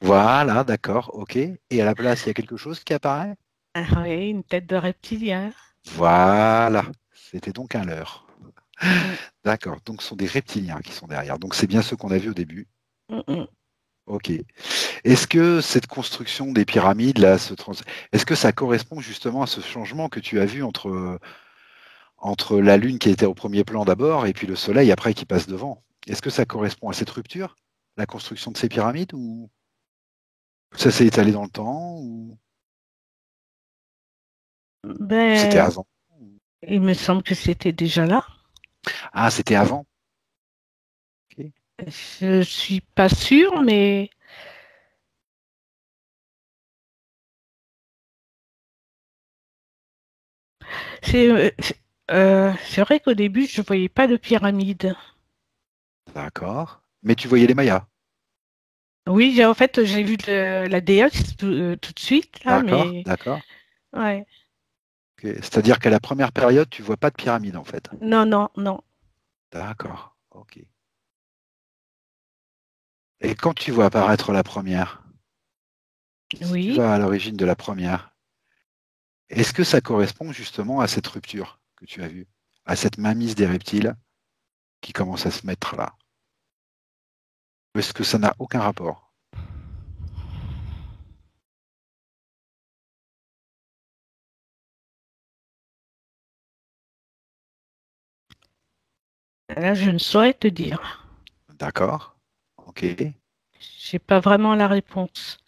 Voilà, d'accord, ok. Et à la place, il y a quelque chose qui apparaît? Ah oui, une tête de reptilien. Voilà, c'était donc un leurre. Mm, D'accord, donc ce sont des reptiliens qui sont derrière. Donc c'est bien ceux qu'on a vus au début. mm, mm. Ok. Est-ce que cette construction des pyramides, là, est-ce que ça correspond justement à ce changement que tu as vu entre la Lune qui était au premier plan d'abord et puis le Soleil après qui passe devant? Est-ce que ça correspond à cette rupture, la construction de ces pyramides, ou ça s'est étalé dans le temps, ou c'était Ben, avant? il me semble que c'était déjà là. Ah, c'était avant. Ok. Je suis pas sûre, mais c'est vrai qu'au début, je voyais pas de pyramide. D'accord. Mais tu voyais les Mayas. Oui, en fait, j'ai vu la déesse tout de suite, là, D'accord, mais d'accord. ouais. Ok. C'est-à-dire qu'à la première période, tu vois pas de pyramide en fait. Non, non, non. D'accord. Ok. Et quand tu vois apparaître la première, si tu Oui. vas à l'origine de la première, est-ce que ça correspond justement à cette rupture que tu as vue, à cette mainmise des reptiles qui commence à se mettre là? Ou est-ce que ça n'a aucun rapport? Là, je ne saurais te dire. D'accord. Ok. J'ai pas vraiment la réponse.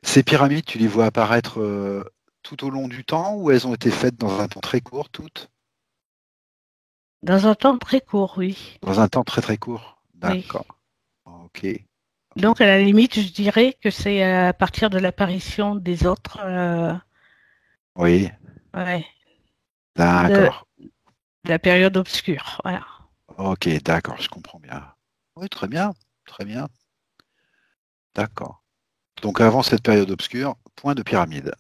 Ces pyramides, tu les vois apparaître tout au long du temps ou elles ont été faites dans un temps très court, toutes? Dans un temps très court, oui. Dans un temps très très court. Oui. D'accord. Ok. Ok. Donc, à la limite, je dirais que c'est à partir de l'apparition des autres, Oui. ouais, de, D'accord. de la période obscure. Voilà. Ok, d'accord, je comprends bien. Oui, très bien. Très bien. D'accord. Donc avant cette période obscure, point de pyramide.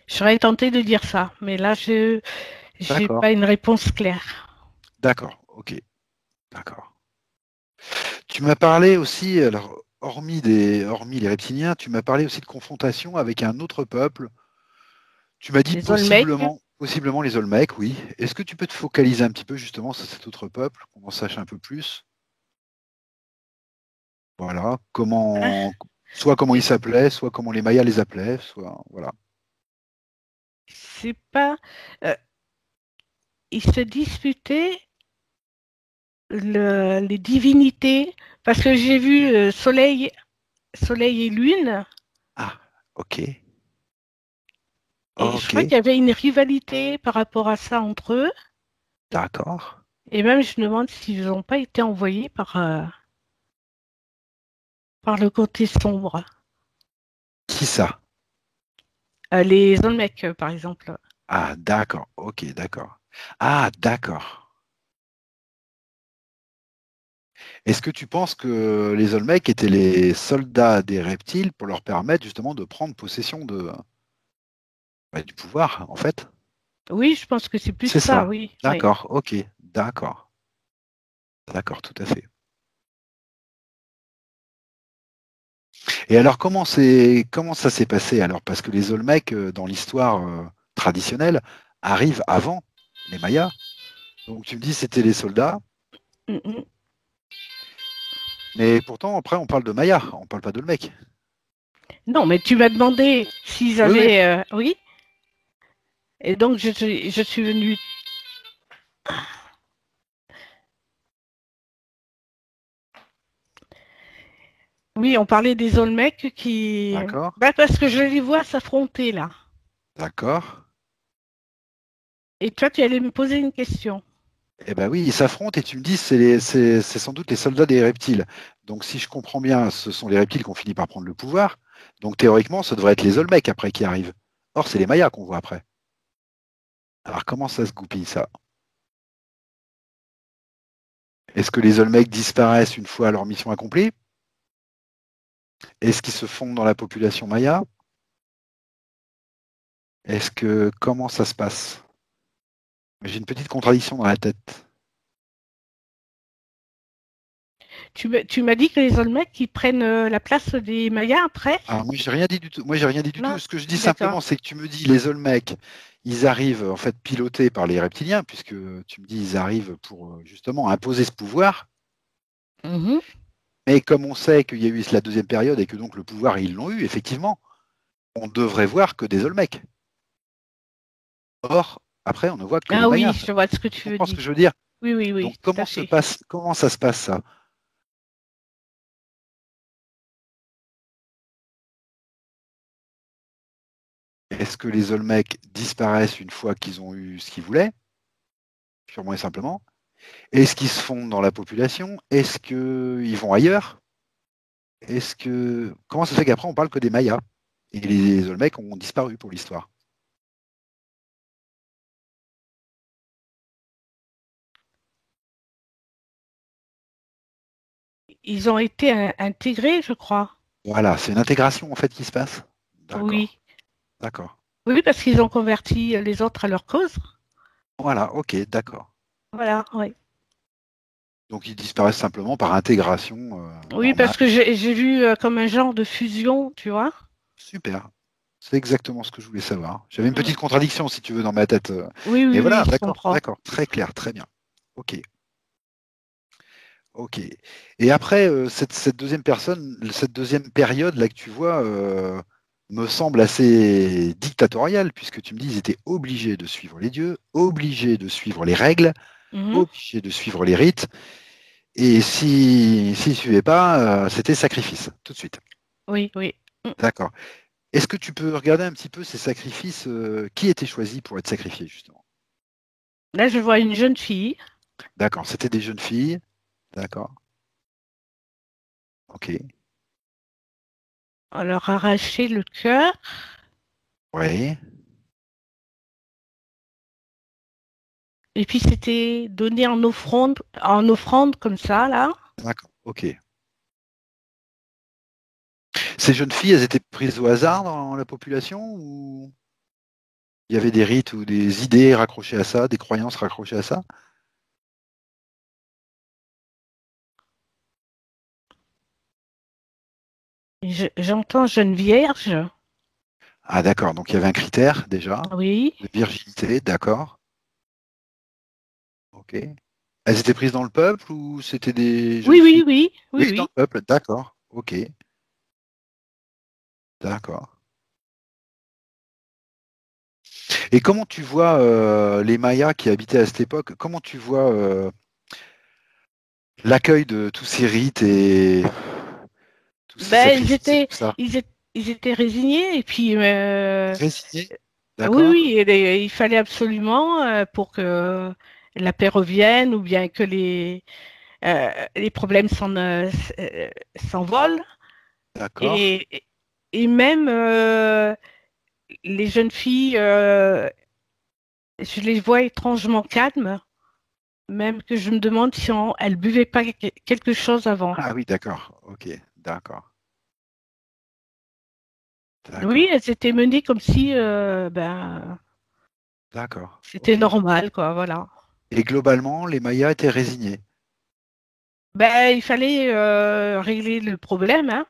Je serais tentée de dire ça, mais là, je j'ai D'accord. pas une réponse claire. D'accord. Ok. D'accord. Tu m'as parlé aussi, alors, hormis les reptiliens, tu m'as parlé aussi de confrontation avec un autre peuple. Tu m'as dit Les Olmecs, possiblement les Olmecs, oui. Est-ce que tu peux te focaliser un petit peu justement sur cet autre peuple, qu'on en sache un peu plus? Voilà. Soit comment ils s'appelaient, soit comment les Mayas les appelaient, soit, voilà. c'est pas. euh, Ils se disputaient les divinités parce que j'ai vu soleil et lune, Ah, ok. et je Ok. crois qu'il y avait une rivalité par rapport à ça entre eux. D'accord. Et même, je me demande s'ils n'ont pas été envoyés par le côté sombre. Qui ça? Les Olmecs, par exemple. Ah, d'accord. Ok, d'accord. Ah, d'accord. Est-ce que tu penses que les Olmecs étaient les soldats des reptiles pour leur permettre justement de prendre possession du pouvoir, en fait? Oui, je pense que c'est plus C'est ça, ça. oui. Oui. D'accord, ok, d'accord, d'accord, tout à fait. Et alors, comment ça s'est passé alors? Parce que les Olmecs, dans l'histoire traditionnelle, arrivent avant les Mayas. Donc tu me dis c'était les soldats, Mm, mm. mais pourtant après on parle de Mayas, on parle pas d'Olmecs. Non, mais tu m'as demandé s'ils Oui, oui. avaient. Oui. Et donc, je suis venue. Oui, on parlait des Olmecs qui. D'accord, Bah, parce que je les vois s'affronter là. d'accord. Et toi, tu allais me poser une question. Eh ben oui, ils s'affrontent et tu me dis c'est sans doute les soldats des reptiles. Donc si je comprends bien, ce sont les reptiles qui ont fini par prendre le pouvoir. Donc théoriquement, ça devrait être les Olmecs après qui arrivent. Or, c'est les Mayas qu'on voit après. Alors comment ça se goupille ça? Est-ce que les Olmecs disparaissent une fois leur mission accomplie? Est-ce qu'ils se fondent dans la population Maya? Comment ça se passe? J'ai une petite contradiction dans la tête. Tu m'as dit que les Olmecs ils prennent la place des Mayas après? Alors moi j'ai rien dit du tout. Moi j'ai rien dit du Non, tout. Ce que je dis d'accord. simplement, c'est que tu me dis les Olmecs, ils arrivent en fait pilotés par les reptiliens, puisque tu me dis ils arrivent pour justement imposer ce pouvoir. Mhm. Mais comme on sait qu'il y a eu la deuxième période et que donc le pouvoir ils l'ont eu effectivement, on devrait voir que des Olmecs. Or après on ne voit que les Ah oui, Mayas. je vois ce que Tu tu veux comprends ce dire. que je veux dire? Oui, oui, Donc oui, tout à fait. comment ça se passe ça? Est-ce que les Olmecs disparaissent une fois qu'ils ont eu ce qu'ils voulaient? Purement et simplement. Est-ce qu'ils se fondent dans la population? Est-ce qu'ils vont ailleurs? Comment ça se fait qu'après on parle que des Mayas? Et les Olmecs ont disparu pour l'histoire. Ils ont été intégrés, je crois. Voilà, c'est une intégration en fait qui se passe. D'accord, Oui. d'accord. Oui, parce qu'ils ont converti les autres à leur cause. Voilà, ok, d'accord. Voilà, oui. Donc ils disparaissent simplement par intégration Oui, normale. parce que j'ai vu comme un genre de fusion, tu vois. Super. C'est exactement ce que je voulais savoir. J'avais une Mm. petite contradiction, si tu veux, dans ma tête. Oui, Mais oui, voilà, oui, je d'accord, comprends. d'accord. Très clair, très bien. Ok, ok. Et après, cette deuxième personne, cette deuxième période là que tu vois, me semble assez dictatoriale, puisque tu me dis ils étaient obligés de suivre les dieux, obligés de suivre les règles, Mhm. obligés de suivre les rites, et s'ils ne suivaient pas, c'était sacrifice, tout de suite. Oui, oui. Mm. D'accord. Est-ce que tu peux regarder un petit peu ces sacrifices, qui étaient choisis pour être sacrifiés, justement? Là, je vois une jeune fille. D'accord, c'était des jeunes filles. D'accord, ok. On leur a arraché le cœur. Oui, Et puis, c'était donné en offrande comme ça, là. d'accord, ok. Ces jeunes filles, elles étaient prises au hasard dans la population ou il y avait des rites ou des idées raccrochées à ça, des croyances raccrochées à ça? J'entends jeune vierge. Ah d'accord, donc il y avait un critère déjà Oui. de virginité, d'accord, ok. Elles étaient prises dans le peuple ou c'était des jeunes Oui, filles? oui, oui. Oui, Oui, dans oui. le peuple, d'accord, ok, d'accord. Et comment tu vois les Mayas qui habitaient à cette époque, comment tu vois l'accueil de tous ces rites et tous ces Ben, sacrifices et tout ça? ils étaient résignés. Et puis, Résigné, oui, d'accord, oui, il fallait absolument pour que la paix revienne ou bien que les problèmes s'envolent. d'accord, Et, et même les jeunes filles, je les vois étrangement calmes, même que je me demande si elles buvaient pas quelque chose avant. ah oui, d'accord, ok, d'accord, Oui, d'accord, elles étaient menées comme si ben, d'accord, c'était ok. normal, quoi, voilà. Et globalement, les Mayas étaient résignés, Ben, il fallait régler le problème, hein,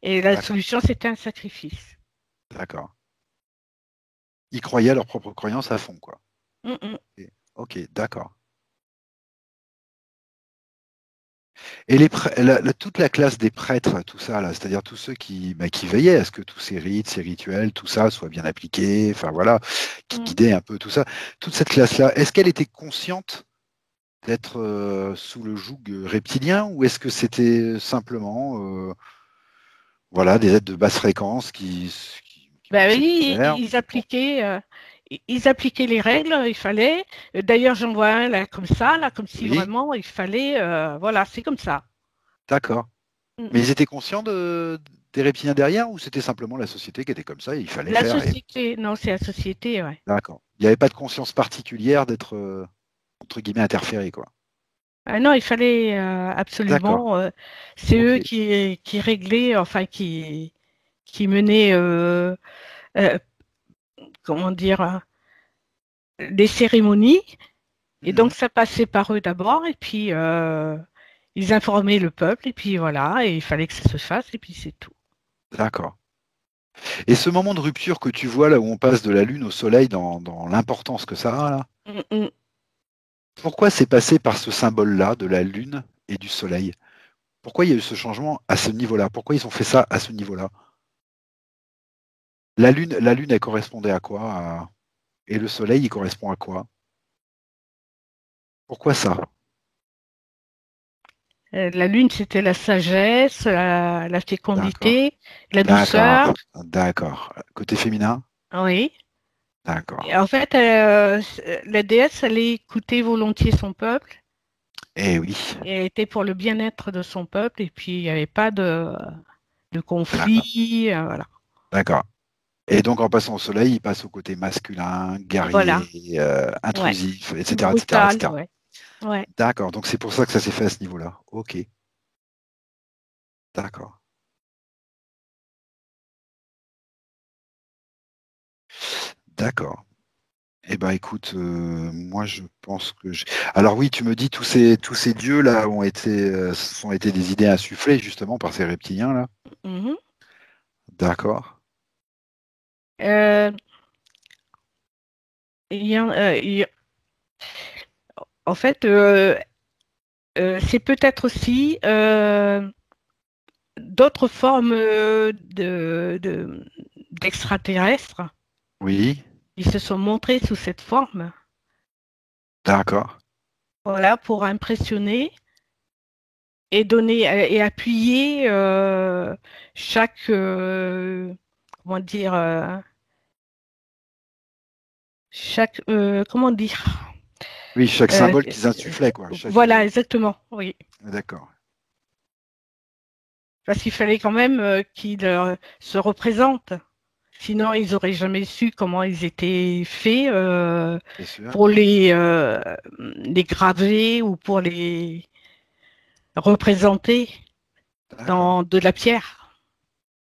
et la d'accord, solution, c'était un sacrifice. d'accord. Ils croyaient à leurs propres croyances à fond, quoi. Mm, mm. Ok, ok, d'accord. Et toute la classe des prêtres, tout ça, là, c'est-à-dire tous ceux qui veillaient à ce que tous ces rites, ces rituels, tout ça soit bien appliqué, enfin voilà, qui Mm. guidaient un peu tout ça, toute cette classe-là, est-ce qu'elle était consciente d'être sous le joug reptilien ou est-ce que c'était simplement voilà, des êtres de basse fréquence qui Ben pensaient tout oui, faire? Bon, ils appliquaient les règles, il fallait. D'ailleurs, j'en vois un là comme ça, là, comme si oui, vraiment il fallait, voilà, c'est comme ça. d'accord. Mm, Mais mm. ils étaient conscients de. des reptiliens derrière ou c'était simplement la société qui était comme ça et il fallait La faire société, non, c'est la société, ouais. D'accord. Il n'y avait pas de conscience particulière d'être, entre guillemets, interféré, quoi. Ah non, il fallait D'accord. absolument. C'est eux Ok. qui réglaient, enfin qui menaient, euh, comment dire, les cérémonies. Et donc Mhm. ça passait par eux d'abord, et puis ils informaient le peuple, et puis voilà, et il fallait que ça se fasse, et puis c'est tout. D'accord. Et ce moment de rupture que tu vois là où on passe de la Lune au Soleil dans l'importance que ça a là, Mm, mm. pourquoi c'est passé par ce symbole-là de la Lune et du Soleil? Pourquoi il y a eu ce changement à ce niveau-là? Pourquoi ils ont fait ça à ce niveau-là? La Lune, elle correspondait à quoi? Et le Soleil, il correspond à quoi? Pourquoi ça? La lune, c'était la sagesse, la D'accord. fécondité, la douceur. D'accord. D'accord. Côté féminin? Oui. D'accord. Et en fait, la déesse allait écouter volontiers son peuple, Eh oui. et elle était pour le bien-être de son peuple, et puis il n'y avait pas de D'accord. conflit, voilà. D'accord. Et donc en passant au Soleil, il passe au côté masculin, Voilà. guerrier, Ouais. intrusif, Plus etc., etc., brutal, etc. ouais. Ouais. D'accord. Donc c'est pour ça que ça s'est fait à ce niveau-là. Ok. D'accord. D'accord. Eh ben écoute, moi je pense que alors oui, tu me dis tous ces dieux là ont été des idées insufflées justement par ces reptiliens là. Mhm. D'accord. Euh, il y en, en fait, c'est peut-être aussi d'autres formes d'extraterrestres. Oui. Ils se sont montrés sous cette forme, D'accord. voilà, pour impressionner et donner et appuyer chaque, comment dire, comment dire, Oui, chaque euh, symbole qu'ils insufflaient quoi. voilà, exactement, oui. D'accord. Parce qu'il fallait quand même qu'ils se représentent. Sinon, ils n'auraient jamais su comment ils étaient faits Bien sûr. pour les graver ou pour les représenter D'accord. dans de la pierre.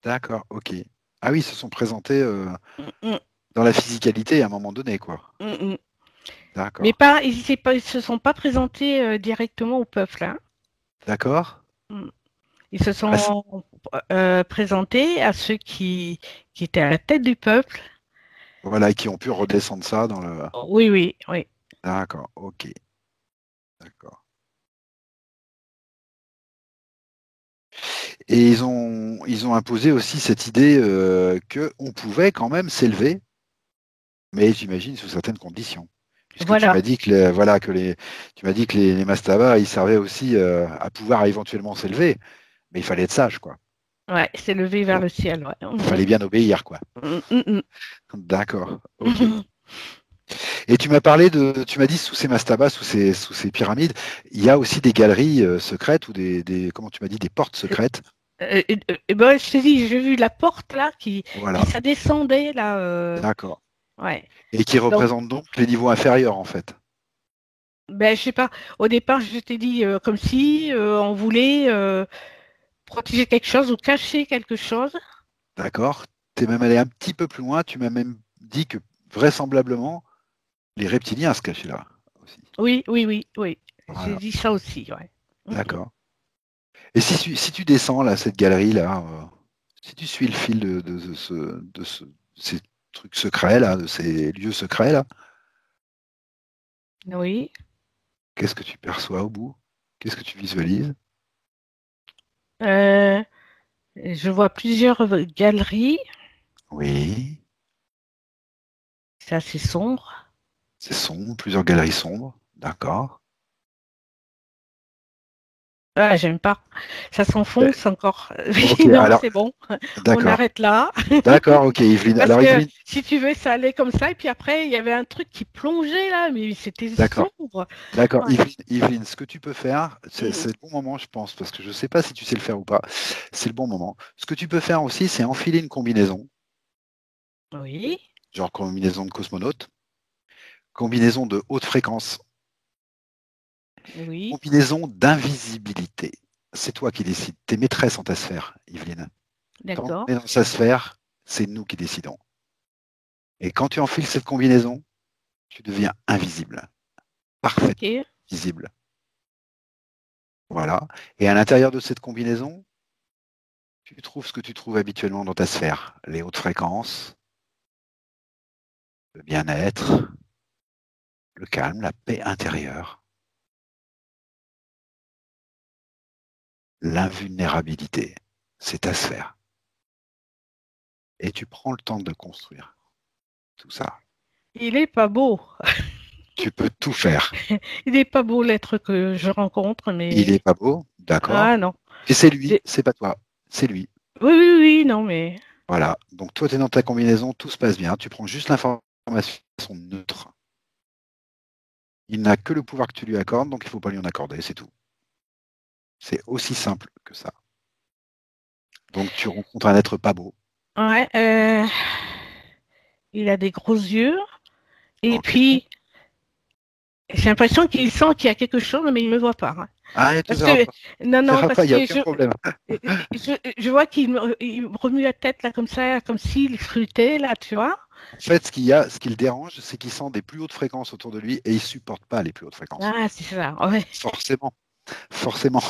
D'accord. Ok. Ah oui, ils se sont présentés Mm, mm, dans la physicalité à un moment donné quoi. mm, mm. Mais D'accord. pas, ils se sont pas présentés directement au peuple, hein. D'accord. Mm. Ils se Ah, sont présentés à ceux qui étaient à la tête du peuple. voilà, qui ont pu redescendre ça dans le. Oui, oui, oui. D'accord. Ok. D'accord. Et ils ont imposé aussi cette idée qu'on pouvait quand même s'élever, mais j'imagine sous certaines conditions. Puisque tu Voilà. m'as dit que voilà tu m'as dit que les mastabas ils servaient aussi à pouvoir éventuellement s'élever, mais il fallait être sage quoi. Ouais, c'est levé vers le ciel. Ouais. Il fallait bien obéir quoi. Mm, mm, mm, D'accord. Ok. mm. Et tu m'as dit sous ces mastabas, sous ces pyramides, il y a aussi des galeries secrètes ou comment tu m'as dit, des portes secrètes. Ben, je t'ai dit, j'ai vu la porte là qui Voilà. ça descendait là. D'accord. Ouais. Et qui Donc, représentent donc les niveaux inférieurs en fait. ben, je sais pas. Au départ, je t'ai dit comme si on voulait protéger quelque chose ou cacher quelque chose. D'accord. Tu es même allé un petit peu plus loin. Tu m'as même dit que vraisemblablement, les reptiliens se cachaient là aussi. Oui, oui, oui, oui. J'ai Voilà. dit ça aussi, ouais. Mm, mm. D'accord. Et si tu descends là, cette galerie-là, si tu suis le fil de ces trucs secrets là, de ces lieux secrets là, Oui. qu'est-ce que tu perçois au bout? Qu'est-ce que tu visualises? Euh, je vois plusieurs galeries. Oui, C'est assez sombre. c'est sombre, plusieurs galeries sombres. D'accord. Ah, j'aime pas. Ça Ben, s'enfonce encore. ok, Non, alors, c'est bon. On d'accord. arrête là. D'accord, ok, Yveline. Parce Alors, que Yveline, si tu veux, ça allait comme ça. Et puis après, il y avait un truc qui plongeait là, mais c'était d'accord. sombre. D'accord, Ouais. Yveline, Yveline, ce que tu peux faire, Mm. c'est le bon moment, je pense, parce que je ne sais pas si tu sais le faire ou pas. C'est le bon moment. Ce que tu peux faire aussi, c'est enfiler une combinaison, Oui, genre combinaison de cosmonaute, combinaison de haute fréquence, oui, combinaison d'invisibilité. C'est toi qui décides. T'es maîtresse en ta sphère, Yveline. Tant qu'on d'accord. est dans sa sphère, c'est nous qui décidons. Et quand tu enfiles cette combinaison, tu deviens invisible, Ok. parfaitement visible. Voilà. Et à l'intérieur de cette combinaison, tu trouves ce que tu trouves habituellement dans ta sphère, les hautes fréquences, le bien-être, le calme, la paix intérieure, l'invulnérabilité. C'est ta sphère. Et tu prends le temps de construire tout ça. Il est pas beau. Tu peux tout faire. Il est pas beau l'être que je rencontre, Il est mais pas beau, ah d'accord. non. Et c'est lui, J'ai- c'est pas toi, c'est lui. Oui, oui, oui, non, mais Voilà. Donc toi, tu es dans ta combinaison, tout se passe bien. Tu prends juste l'information neutre. Il n'a que le pouvoir que tu lui accordes, donc il ne faut pas lui en accorder, c'est tout. C'est aussi simple que ça. Donc tu rencontres un être pas beau. ouais. Il a des gros yeux. Et Ok. puis, j'ai l'impression qu'il sent qu'il y a quelque chose, mais il ne me voit pas, hein. Ah, il te Parce verra que, pas. non, Il te non, verra pas, parce il n'y a que aucun problème. je vois il me remue la tête là comme ça, comme s'il scrutait là, tu vois. En fait, ce qui le dérange, c'est qu'il sent des plus hautes fréquences autour de lui et il supporte pas les plus hautes fréquences. Ah, c'est ça. Ouais. Forcément, forcément.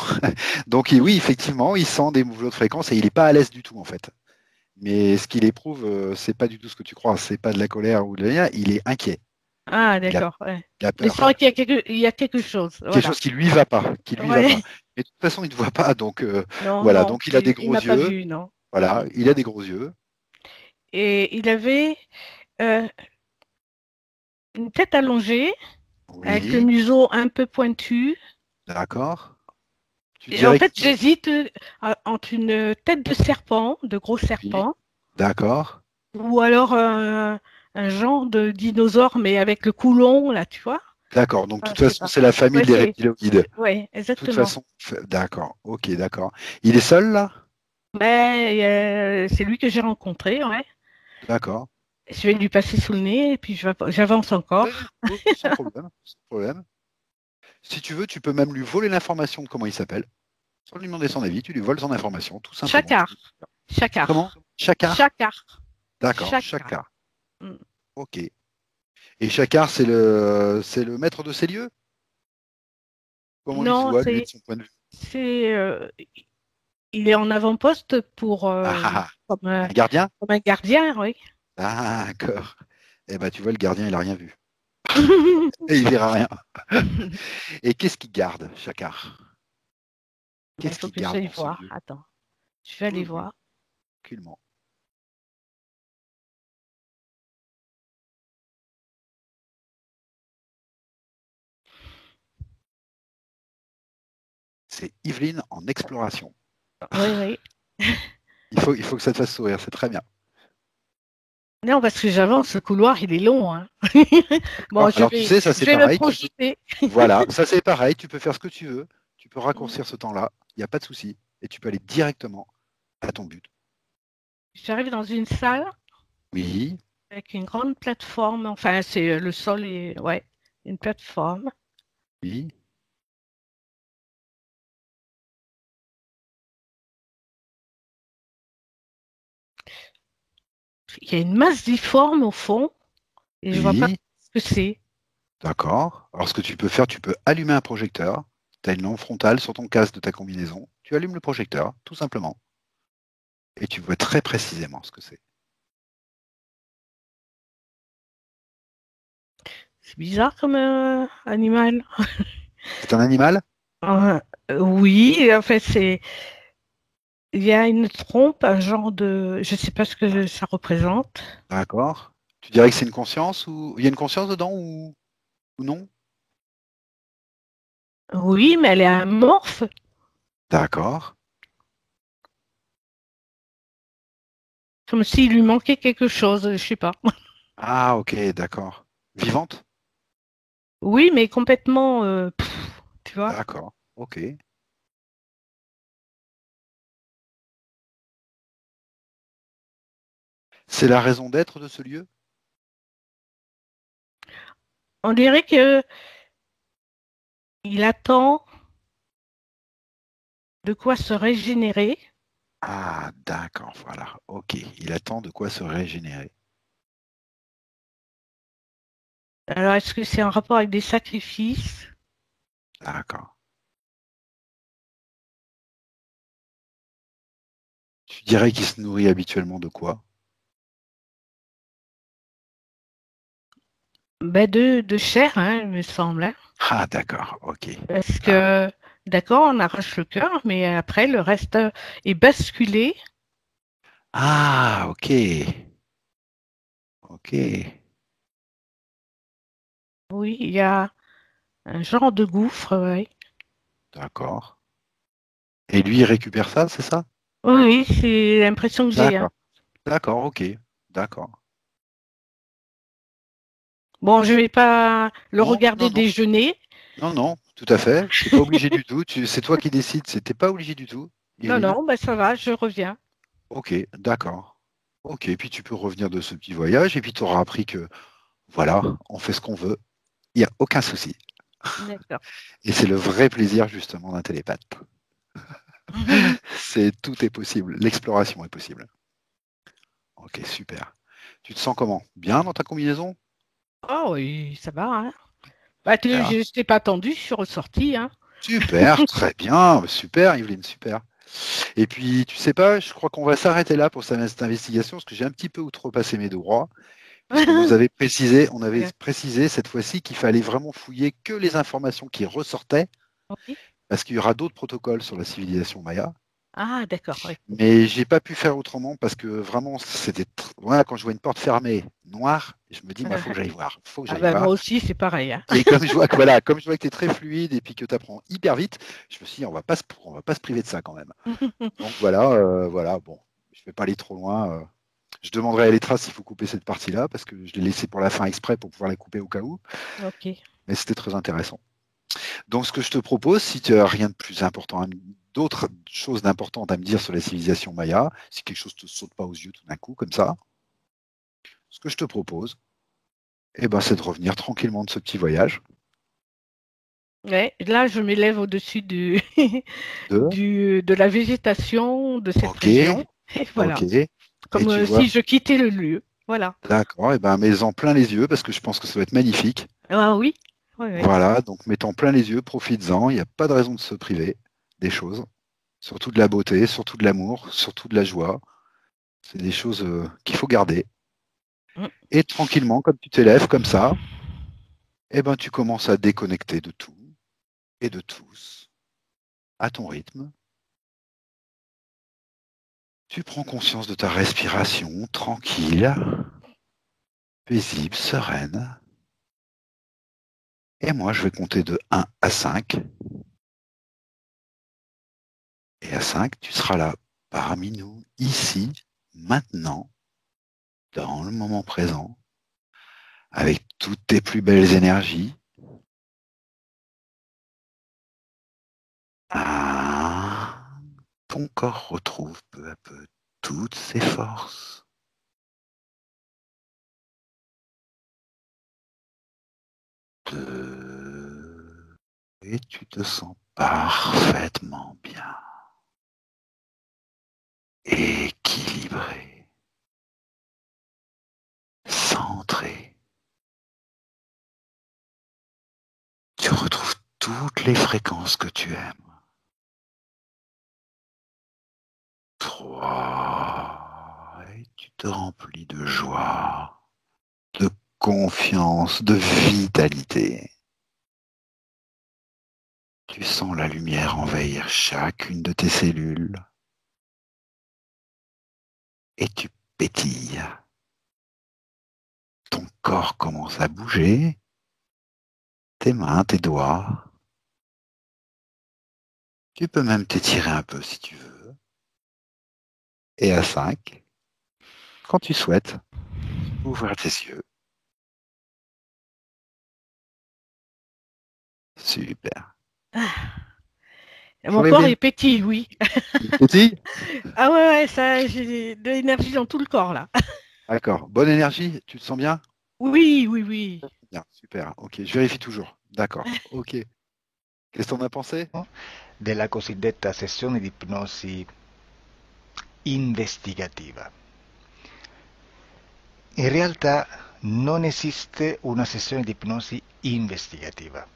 Donc oui, effectivement, il sent des plus hautes fréquences et il n'est pas à l'aise du tout en fait. Mais ce qu'il éprouve, c'est pas du tout ce que tu crois. C'est pas de la colère ou de la... Il est inquiet. Ah, Il a, d'accord. Ouais. il a Il peur. sent il y a quelque chose. Quelque Voilà. chose qui lui va pas, qui lui va pas. Ouais. Et de toute façon, il ne te voit pas, donc Non, voilà. non, Donc il a des il gros m'a pas yeux. vu, non. Voilà, Mm. il a des gros yeux. Et il avait euh, une tête allongée, avec le Oui, museau un peu pointu. d'accord. Tu Et en dirais fait, qu'il... j'hésite entre une tête de serpent, de gros Oui, serpent, d'accord. ou alors un genre de dinosaure, mais avec le cou long, là, tu vois? D'accord. Donc, de Ah, toute je sais façon, pas. c'est la famille Ouais, des reptiloïdes. De ouais, toute exactement. façon, d'accord. Ok, d'accord. Il est seul, là? Mais c'est lui que j'ai rencontré, ouais. D'accord. Je vais lui passer sous le nez et puis j'avance Oui, encore. oui, sans problème. Sans problème. Si tu veux, tu peux même lui voler l'information de comment il s'appelle. Sans lui demander son avis, tu lui voles son information, tout simplement. Tu Chakar, peux- Comment? Chakar, Chakar? Chakar, D'accord, Chakar. Chakar. Mm. Ok. Et Chakar, c'est le maître de ces lieux? Comment il se Non, voit, lui, de son point de vue? c'est, il est en avant-poste pour Ah, ah, ah. comme Un gardien? comme un gardien, oui. Ah, d'accord. Eh ben, tu vois, le gardien, il a rien vu. Et il verra rien. Et qu'est-ce qu'il garde, Chakar? Il Qu'est-ce faut qu'il que garde j'aille dans ce voir. lieu? Attends, je vais Oui, aller oui, voir. tranquillement. C'est Yveline en exploration. Oui, oui. Il faut que ça te fasse sourire, c'est très bien. Non, parce que j'avance, le couloir, il est long, hein. Bon, D'accord. Alors, tu sais, ça je c'est vais me pareil. Tu peux... projeter. Voilà, ça c'est pareil. Tu peux faire ce que tu veux. Tu peux Mm. raccourcir ce temps-là. Il n'y a pas de souci. Et tu peux aller directement à ton but. J'arrive dans une salle Oui, avec une grande plateforme. Enfin, c'est le sol est, ouais, une plateforme. oui, Il y a une masse difforme au fond et je vois pas oui. ce que c'est. D'accord. Alors, ce que tu peux faire, tu peux allumer un projecteur. Tu as une lampe frontale sur ton casque de ta combinaison. Tu allumes le projecteur, tout simplement. Et tu vois très précisément ce que c'est. C'est bizarre comme animal. C'est un animal? Euh, oui, en fait, il y a une trompe, un genre de, je sais pas ce que ça représente. D'accord. Tu dirais que c'est une conscience ou il y a une conscience dedans ou non? Oui, mais elle est amorphe. D'accord. Comme s'il lui manquait quelque chose, je sais pas. Ah, ok, d'accord. Vivante? Oui, mais complètement, tu vois. D'accord. Ok. C'est la raison d'être de ce lieu? On dirait que il attend de quoi se régénérer. Ah, d'accord, voilà. Ok. Il attend de quoi se régénérer. Alors, est-ce que c'est en rapport avec des sacrifices? D'accord. Tu dirais qu'il se nourrit habituellement de quoi? Ben de chair, hein, il me semble, hein. Ah, d'accord. Ok. Parce Ah, que, d'accord, on arrache le cœur, mais après, le reste est basculé. ah, ok. Ok. Oui, il y a un genre de gouffre, oui. D'accord. Et lui, il récupère ça, c'est ça? Oui, oui, c'est l'impression que j'ai, hein. D'accord. D'accord, ok. D'accord. Bon, je vais pas le Non, regarder non, non. déjeuner. Non, non, tout à fait. T'es pas obligé du tout. C'est toi qui décides. T'es pas obligé du tout, Non, Evelyne. non, ben ça va, je reviens. Ok, d'accord. Ok, puis tu peux revenir de ce petit voyage et puis tu auras appris que, voilà, on fait ce qu'on veut. Il n'y a aucun souci. D'accord. Et c'est le vrai plaisir, justement, d'un télépathe. Tout est possible. L'exploration est possible. Ok, super. Tu te sens comment? Bien dans ta combinaison? Oh oui, ça va, hein. Bah, Super. je ne t'ai pas attendu, je suis ressortie, hein. Super, très bien. Super, Evelyne, super. Et puis, tu sais pas, je crois qu'on va s'arrêter là pour cette investigation, parce que j'ai un petit peu outrepassé mes droits, puisqu'on nous avait précisé, on avait précisé cette fois-ci qu'il fallait vraiment fouiller que les informations qui ressortaient, Oui. parce qu'il y aura d'autres protocoles sur la civilisation maya. Ah, d'accord, oui. Mais j'ai pas pu faire autrement parce que vraiment, voilà, quand je vois une porte fermée, noire, je me dis, moi, faut que j'aille voir. Faut que Ah j'aille ben moi voir. aussi, c'est pareil, hein. Et comme je vois que voilà, comme je vois que tu es très fluide et puis que tu apprends hyper vite, je me suis dit, on va pas se priver de ça quand même. Donc voilà, voilà, bon, je vais pas aller trop loin. Je demanderai à Elettra s'il faut couper cette partie-là, parce que je l'ai laissée pour la fin exprès pour pouvoir la couper au cas où, Ok. mais c'était très intéressant. Donc ce que je te propose, si tu n'as rien de plus important, d'autres choses d'importantes à me dire sur la civilisation maya, si quelque chose ne te saute pas aux yeux tout d'un coup, comme ça, ce que je te propose, eh ben, c'est de revenir tranquillement de ce petit voyage. Ouais, là, je m'élève au-dessus De, de la végétation de cette ok, région. Et ok, voilà. et Comme tu vois, si je quittais le lieu. Voilà. d'accord, et ben, mets-en plein les yeux, parce que je pense que ça va être magnifique. Ah oui. Oui, oui. Voilà, donc mettons plein les yeux, profites-en, il n'y a pas de raison de se priver des choses, surtout de la beauté, surtout de l'amour, surtout de la joie. C'est des choses qu'il faut garder. Mm. Et tranquillement, comme tu t'élèves comme ça, eh ben, tu commences à déconnecter de tout et de tous à ton rythme. Tu prends conscience de ta respiration tranquille, paisible, sereine. Et moi, je vais compter de 1 à 5. Et à 5, tu seras là parmi nous, ici, maintenant, dans le moment présent, avec toutes tes plus belles énergies. Ah, ton corps retrouve peu à peu toutes ses forces. Deux. Et tu te sens parfaitement bien, équilibré, centré. Tu retrouves toutes les fréquences que tu aimes. Trois. Et tu te remplis de joie, de confiance, de vitalité. Tu sens la lumière envahir chacune de tes cellules et tu pétilles. Ton corps commence à bouger, tes mains, tes doigts. Tu peux même t'étirer un peu si tu veux. Et à 5, quand tu souhaites, tu peux ouvrir tes yeux. Super. Mon corps Floréline, est petit, oui. petit? Ah ouais, ouais, ça, j'ai de l'énergie dans tout le corps là. D'accord. Bonne énergie, tu te sens bien? Oui, oui, oui. Bien, super. Ok, je vérifie toujours. D'accord. Ok. Qu'est-ce que t'en as pensé? Della cosiddetta sessione di ipnosi investigativa. In realtà non esiste una sessione di ipnosi investigativa.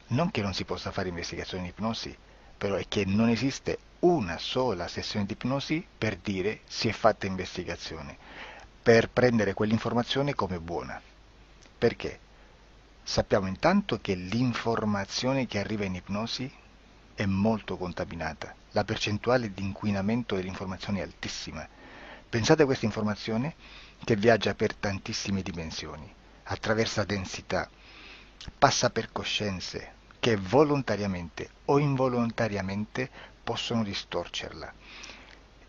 Non che non si possa fare investigazione di ipnosi, però è che non esiste una sola sessione di ipnosi per dire si è fatta investigazione, per prendere quell'informazione come buona. Perché? Sappiamo intanto che l'informazione che arriva in ipnosi è molto contaminata, la percentuale di inquinamento dell'informazione è altissima. Pensate a questa informazione che viaggia per tantissime dimensioni, attraversa densità, passa per coscienze che volontariamente o involontariamente possono distorcerla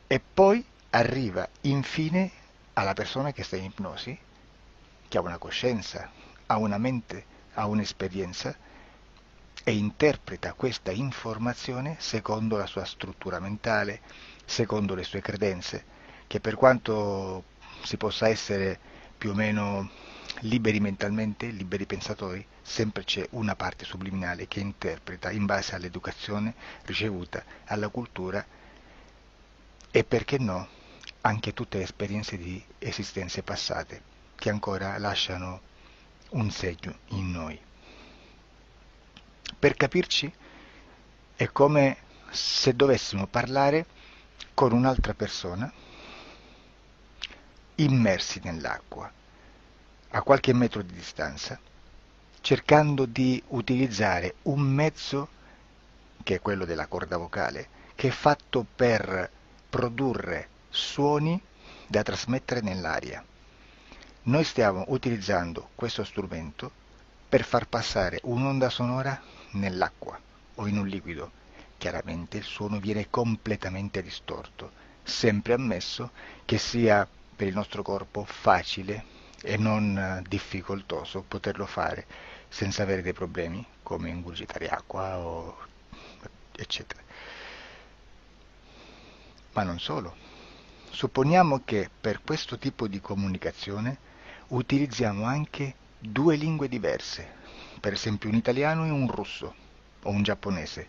e poi arriva infine alla persona che sta in ipnosi, che ha una coscienza, ha una mente, ha un'esperienza e interpreta questa informazione secondo la sua struttura mentale, secondo le sue credenze, che per quanto si possa essere più o meno liberi mentalmente, liberi pensatori, sempre c'è una parte subliminale che interpreta in base all'educazione ricevuta, alla cultura e perché no, anche tutte le esperienze di esistenze passate che ancora lasciano un segno in noi. Per capirci, è come se dovessimo parlare con un'altra persona immersi nell'acqua, a qualche metro di distanza, cercando di utilizzare un mezzo, che è quello della corda vocale, che è fatto per produrre suoni da trasmettere nell'aria. Noi stiamo utilizzando questo strumento per far passare un'onda sonora nell'acqua o in un liquido. Chiaramente il suono viene completamente distorto, sempre ammesso che sia per il nostro corpo facile e non difficoltoso poterlo fare senza avere dei problemi come ingurgitare acqua o eccetera. Ma non solo. Supponiamo che per questo tipo di comunicazione utilizziamo anche due lingue diverse, per esempio un italiano e un russo o un giapponese.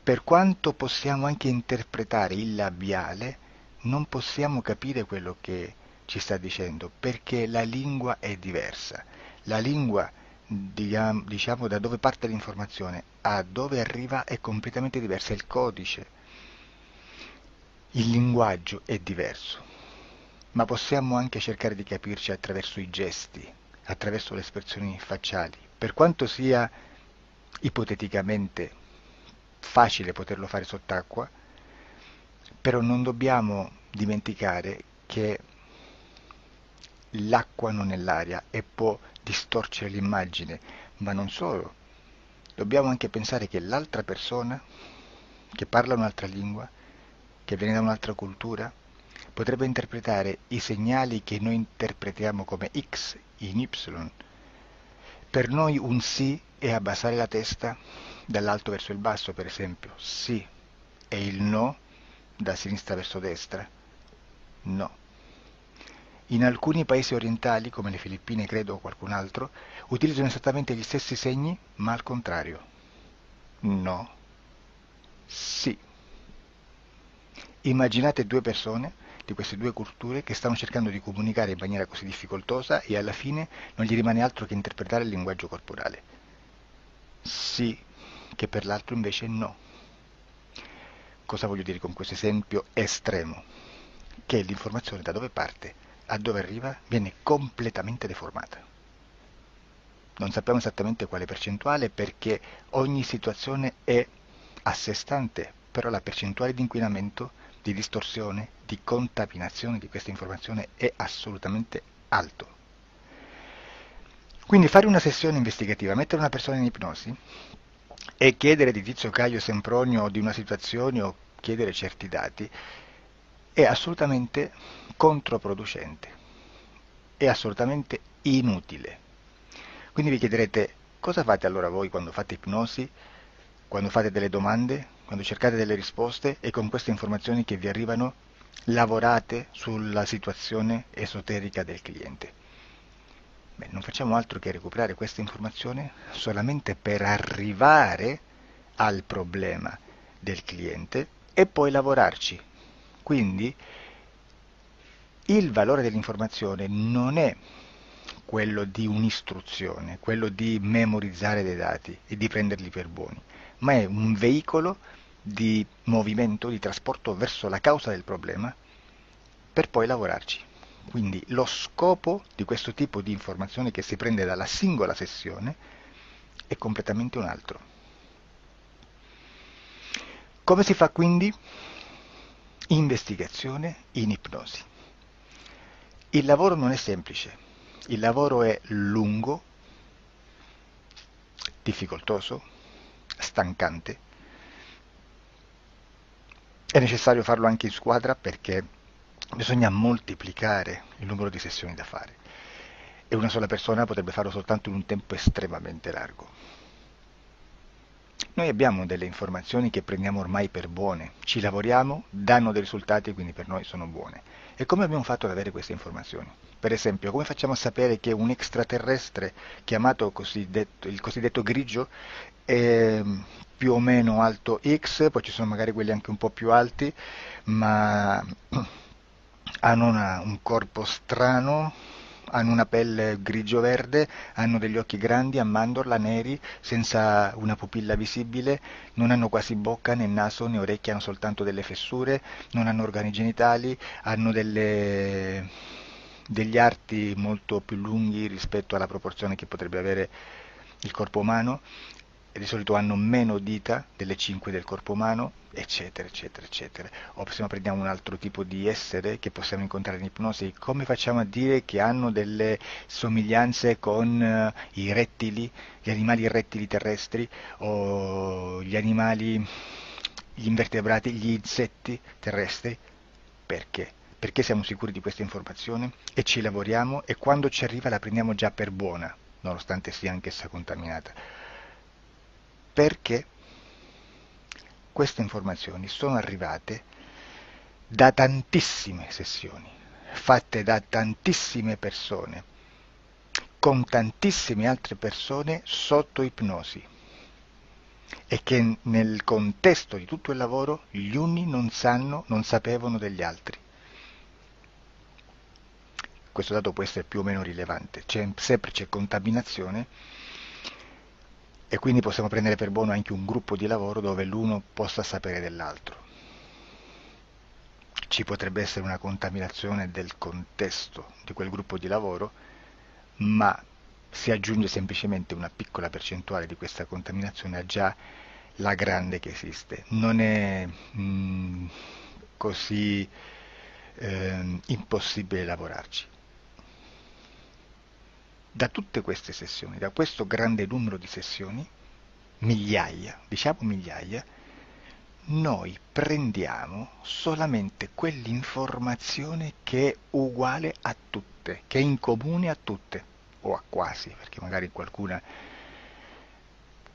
Per quanto possiamo anche interpretare il labiale, non possiamo capire quello che ci sta dicendo, perché la lingua è diversa. La lingua, diciamo, da dove parte l'informazione a dove arriva è completamente diversa, il codice, il linguaggio è diverso, ma possiamo anche cercare di capirci attraverso i gesti, attraverso le espressioni facciali. Per quanto sia ipoteticamente facile poterlo fare sott'acqua, però non dobbiamo dimenticare che l'acqua non è l'aria e può distorcere l'immagine, ma non solo. Dobbiamo anche pensare che l'altra persona, che parla un'altra lingua, che viene da un'altra cultura, potrebbe interpretare i segnali che noi interpretiamo come X in Y. Per noi un sì è abbassare la testa dall'alto verso il basso, per esempio, sì, e il no da sinistra verso destra, no. In alcuni paesi orientali, come le Filippine credo o qualcun altro, utilizzano esattamente gli stessi segni, ma al contrario. No, sì. Immaginate due persone di queste due culture che stanno cercando di comunicare in maniera così difficoltosa e alla fine non gli rimane altro che interpretare il linguaggio corporale. Sì, che per l'altro invece no. Cosa voglio dire con questo esempio estremo? Che l'informazione da dove parte a dove arriva viene completamente deformata. Non sappiamo esattamente quale percentuale perché ogni situazione è a sé stante, però la percentuale di inquinamento, di distorsione, di contaminazione di questa informazione è assolutamente alto. Quindi fare una sessione investigativa, mettere una persona in ipnosi, E chiedere di Tizio Caio Sempronio o di una situazione o chiedere certi dati è assolutamente controproducente, è assolutamente inutile. Quindi vi chiederete cosa fate allora voi quando fate ipnosi, quando fate delle domande, quando cercate delle risposte e con queste informazioni che vi arrivano lavorate sulla situazione esoterica del cliente. Beh, non facciamo altro che recuperare questa informazione solamente per arrivare al problema del cliente e poi lavorarci. Quindi il valore dell'informazione non è quello di un'istruzione, quello di memorizzare dei dati e di prenderli per buoni, ma è un veicolo di movimento, di trasporto verso la causa del problema per poi lavorarci. Quindi lo scopo di questo tipo di informazione che si prende dalla singola sessione è completamente un altro. Come si fa quindi? Investigazione in ipnosi. Il lavoro non è semplice, il lavoro è lungo, difficoltoso, stancante. È necessario farlo anche in squadra perché bisogna moltiplicare il numero di sessioni da fare e una sola persona potrebbe farlo soltanto in un tempo estremamente largo. Noi abbiamo delle informazioni che prendiamo ormai per buone, ci lavoriamo, danno dei risultati e quindi per noi sono buone. E come abbiamo fatto ad avere queste informazioni? Per esempio, come facciamo a sapere che un extraterrestre chiamato il cosiddetto grigio è più o meno alto X, poi ci sono magari quelli anche un po' più alti, ma hanno un corpo strano, hanno una pelle grigio-verde, hanno degli occhi grandi a mandorla, neri, senza una pupilla visibile, non hanno quasi bocca, né naso, né orecchie, hanno soltanto delle fessure, non hanno organi genitali, hanno degli arti molto più lunghi rispetto alla proporzione che potrebbe avere il corpo umano, e di solito hanno meno dita delle 5 del corpo umano, eccetera, eccetera, eccetera. O se prendiamo un altro tipo di essere che possiamo incontrare in ipnosi, come facciamo a dire che hanno delle somiglianze con i rettili, gli animali rettili terrestri, o gli animali, gli invertebrati, gli insetti terrestri? Perché? Perché siamo sicuri di questa informazione e ci lavoriamo e quando ci arriva la prendiamo già per buona, nonostante sia anch'essa contaminata. Perché queste informazioni sono arrivate da tantissime sessioni, fatte da tantissime persone, con tantissime altre persone sotto ipnosi, e che nel contesto di tutto il lavoro gli uni non sapevano degli altri. Questo dato può essere più o meno rilevante, sempre c'è contaminazione e quindi possiamo prendere per buono anche un gruppo di lavoro dove l'uno possa sapere dell'altro. Ci potrebbe essere una contaminazione del contesto di quel gruppo di lavoro, ma si aggiunge semplicemente una piccola percentuale di questa contaminazione a già la grande che esiste. Non è così impossibile lavorarci. Da tutte queste sessioni, da questo grande numero di sessioni, migliaia, diciamo migliaia, noi prendiamo solamente quell'informazione che è uguale a tutte, che è in comune a tutte, o a quasi, perché magari qualcuna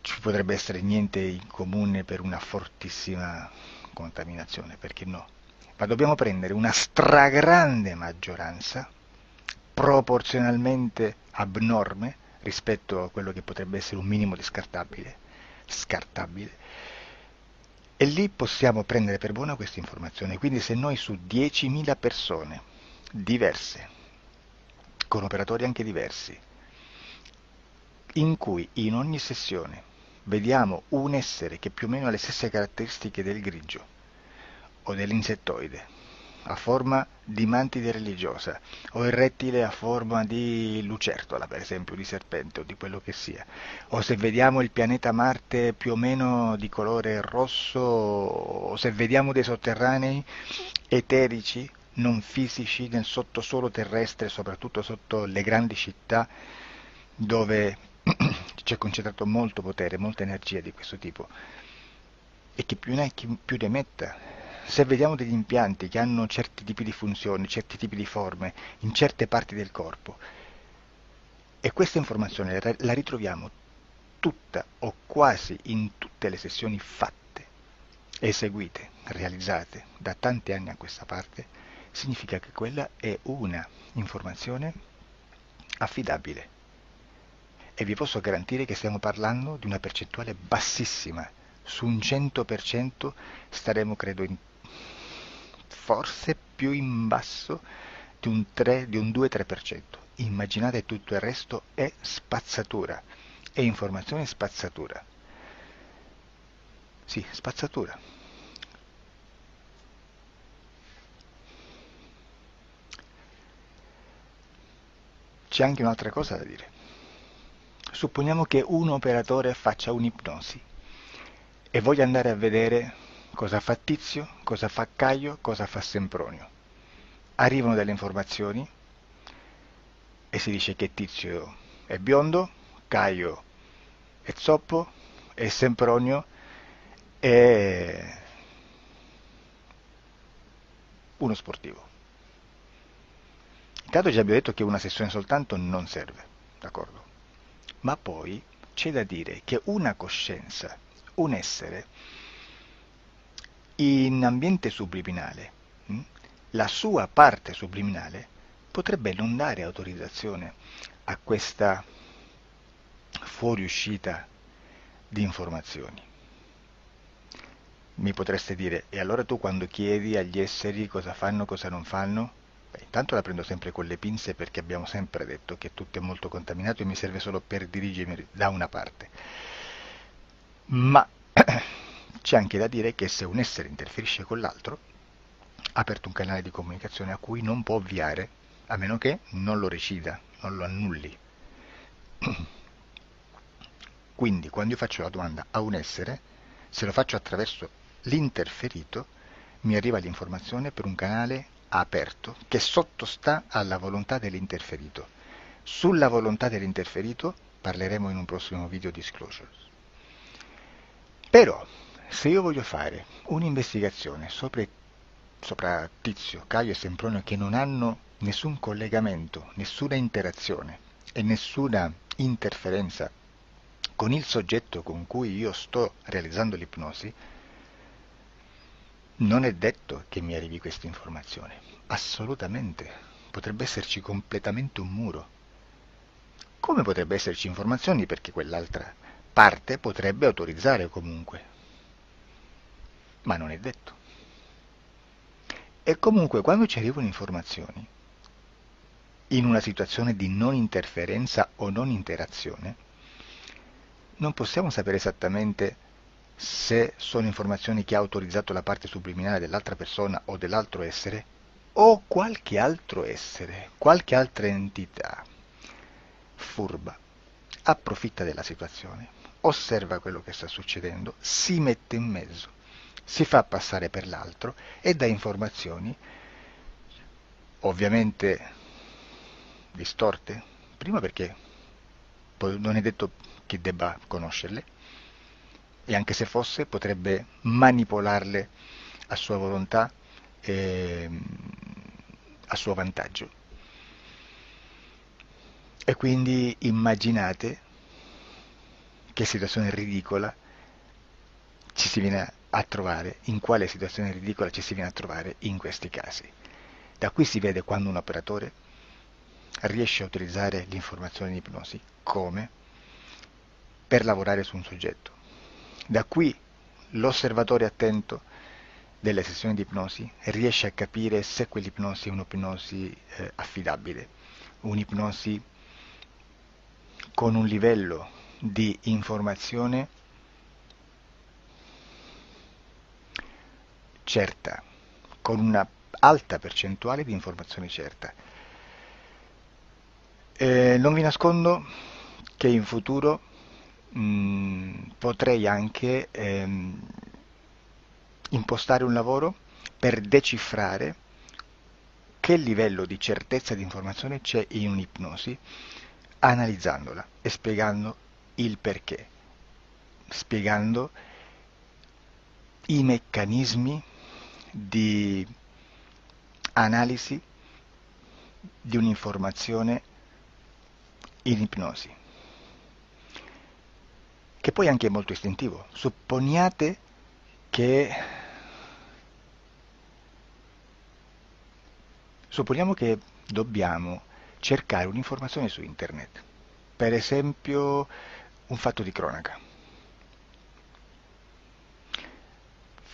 ci potrebbe essere niente in comune per una fortissima contaminazione, perché no? Ma dobbiamo prendere una stragrande maggioranza, proporzionalmente abnorme rispetto a quello che potrebbe essere un minimo di scartabile, e lì possiamo prendere per buona questa informazione. Quindi se noi su 10.000 persone diverse, con operatori anche diversi, in cui in ogni sessione vediamo un essere che più o meno ha le stesse caratteristiche del grigio o dell'insettoide, a forma di mantide religiosa, o il rettile a forma di lucertola, per esempio, di serpente o di quello che sia, o se vediamo il pianeta Marte più o meno di colore rosso, o se vediamo dei sotterranei eterici, non fisici, nel sottosuolo terrestre, soprattutto sotto le grandi città, dove c'è concentrato molto potere, molta energia di questo tipo, e chi più ne ha chi più ne metta. Se vediamo degli impianti che hanno certi tipi di funzioni, certi tipi di forme in certe parti del corpo, e questa informazione la ritroviamo tutta o quasi in tutte le sessioni fatte, eseguite, realizzate da tanti anni a questa parte, significa che quella è una informazione affidabile. E vi posso garantire che stiamo parlando di una percentuale bassissima. Su un 100% staremo, credo, forse più in basso di un 2-3%. Immaginate, tutto il resto è spazzatura, è informazione spazzatura. Sì, spazzatura. C'è anche un'altra cosa da dire. Supponiamo che un operatore faccia un'ipnosi e voglia andare a vedere cosa fa Tizio, cosa fa Caio, cosa fa Sempronio. Arrivano delle informazioni e si dice che Tizio è biondo, Caio è zoppo e Sempronio è uno sportivo. Intanto già abbiamo detto che una sessione soltanto non serve, d'accordo? Ma poi c'è da dire che una coscienza, un essere, in ambiente subliminale, la sua parte subliminale potrebbe non dare autorizzazione a questa fuoriuscita di informazioni. Mi potreste dire, e allora tu quando chiedi agli esseri cosa fanno, cosa non fanno? Beh, intanto la prendo sempre con le pinze, perché abbiamo sempre detto che tutto è molto contaminato e mi serve solo per dirigermi da una parte. Ma c'è anche da dire che se un essere interferisce con l'altro, ha aperto un canale di comunicazione a cui non può ovviare, a meno che non lo recida, non lo annulli. Quindi quando io faccio la domanda a un essere, se lo faccio attraverso l'interferito, mi arriva l'informazione per un canale aperto che sottostà alla volontà dell'interferito. Sulla volontà dell'interferito parleremo in un prossimo video disclosures. Però, se io voglio fare un'investigazione sopra Tizio, Caio e Sempronio che non hanno nessun collegamento, nessuna interazione e nessuna interferenza con il soggetto con cui io sto realizzando l'ipnosi, non è detto che mi arrivi questa informazione. Assolutamente. Potrebbe esserci completamente un muro. Come potrebbe esserci informazioni, perché quell'altra parte potrebbe autorizzare comunque. Ma non è detto. E comunque quando ci arrivano informazioni, in una situazione di non interferenza o non interazione, non possiamo sapere esattamente se sono informazioni che ha autorizzato la parte subliminale dell'altra persona o dell'altro essere, o qualche altro essere, qualche altra entità furba, approfitta della situazione, osserva quello che sta succedendo, si mette in mezzo, si fa passare per l'altro e dà informazioni, ovviamente distorte, prima perché non è detto che debba conoscerle, e anche se fosse potrebbe manipolarle a sua volontà e a suo vantaggio. E quindi immaginate che situazione ridicola ci si viene a trovare, in quale situazione ridicola ci si viene a trovare in questi casi. Da qui si vede quando un operatore riesce a utilizzare l'informazione di ipnosi come per lavorare su un soggetto. Da qui l'osservatore attento delle sessioni di ipnosi riesce a capire se quell'ipnosi è un'ipnosi affidabile, un'ipnosi con un livello di informazione certa, con una alta percentuale di informazione certa. Non vi nascondo che in futuro potrei anche impostare un lavoro per decifrare che livello di certezza di informazione c'è in un'ipnosi, analizzandola e spiegando il perché, spiegando i meccanismi di analisi di un'informazione in ipnosi, che poi anche è molto istintivo. Supponiamo che dobbiamo cercare un'informazione su internet, per esempio un fatto di cronaca.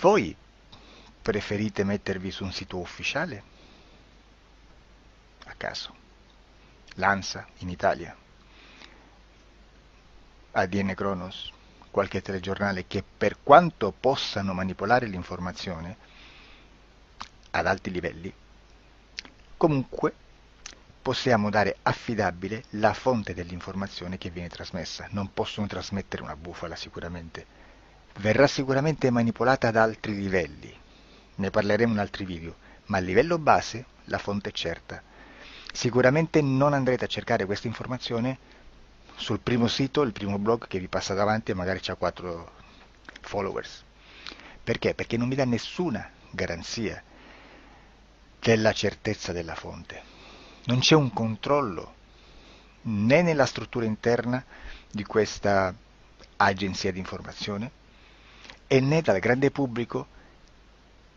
Voi preferite mettervi su un sito ufficiale? A caso. L'ANSA in Italia, ADN Kronos, qualche telegiornale che per quanto possano manipolare l'informazione ad alti livelli, comunque possiamo dare affidabile la fonte dell'informazione che viene trasmessa. Non possono trasmettere una bufala sicuramente. Verrà sicuramente manipolata ad altri livelli. Ne parleremo in altri video, ma a livello base la fonte è certa. Sicuramente non andrete a cercare questa informazione sul primo sito, il primo blog che vi passa davanti e magari ha 4 followers. Perché? Perché non vi dà nessuna garanzia della certezza della fonte. Non c'è un controllo né nella struttura interna di questa agenzia di informazione e né dal grande pubblico,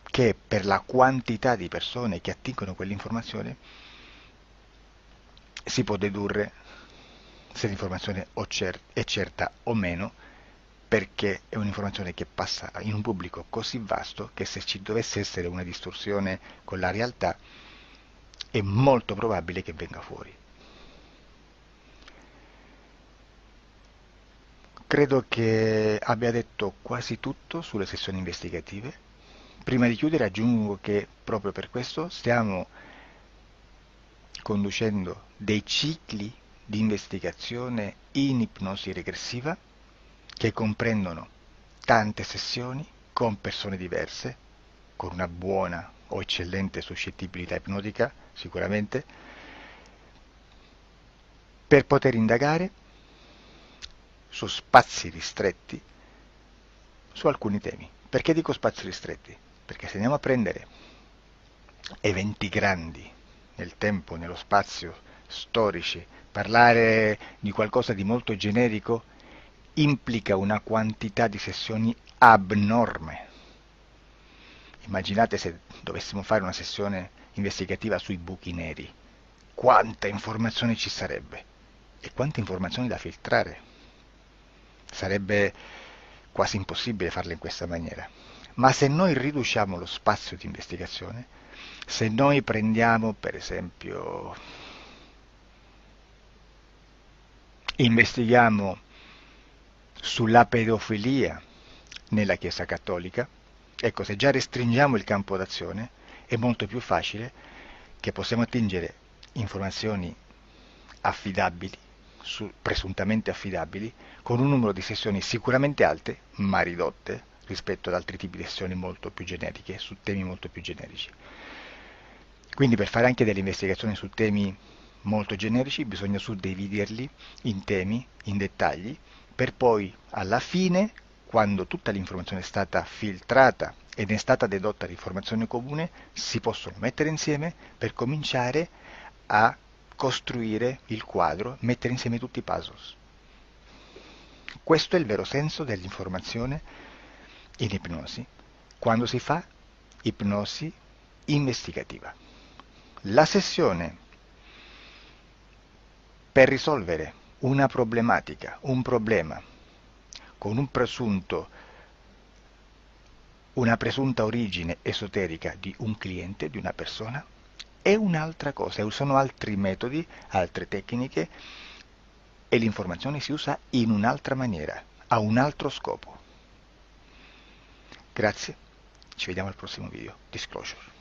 che per la quantità di persone che attingono quell'informazione si può dedurre se l'informazione è certa o meno, perché è un'informazione che passa in un pubblico così vasto che se ci dovesse essere una distorsione con la realtà è molto probabile che venga fuori. Credo che abbia detto quasi tutto sulle sessioni investigative. Prima di chiudere aggiungo che proprio per questo stiamo conducendo dei cicli di investigazione in ipnosi regressiva che comprendono tante sessioni con persone diverse, con una buona o eccellente suscettibilità ipnotica sicuramente, per poter indagare su spazi ristretti su alcuni temi. Perché dico spazi ristretti? Perché se andiamo a prendere eventi grandi nel tempo, nello spazio, storici, parlare di qualcosa di molto generico implica una quantità di sessioni abnorme. Immaginate se dovessimo fare una sessione investigativa sui buchi neri, quanta informazione ci sarebbe e quante informazioni da filtrare. Sarebbe quasi impossibile farla in questa maniera. Ma se noi riduciamo lo spazio di investigazione, se noi prendiamo per esempio, investighiamo sulla pedofilia nella Chiesa Cattolica, ecco, se già restringiamo il campo d'azione è molto più facile che possiamo attingere informazioni affidabili, presuntamente affidabili, con un numero di sessioni sicuramente alte, ma ridotte rispetto ad altri tipi di sessioni molto più generiche, su temi molto più generici. Quindi per fare anche delle investigazioni su temi molto generici bisogna suddividerli in temi, in dettagli, per poi alla fine, quando tutta l'informazione è stata filtrata ed è stata dedotta di informazione comune, si possono mettere insieme per cominciare a costruire il quadro, mettere insieme tutti i puzzles. Questo è il vero senso dell'informazione in ipnosi, quando si fa ipnosi investigativa. La sessione per risolvere una problematica, un problema, con una presunta origine esoterica di un cliente, di una persona, è un'altra cosa, sono altri metodi, altre tecniche e l'informazione si usa in un'altra maniera, ha un altro scopo. Grazie, ci vediamo al prossimo video. Disclosure.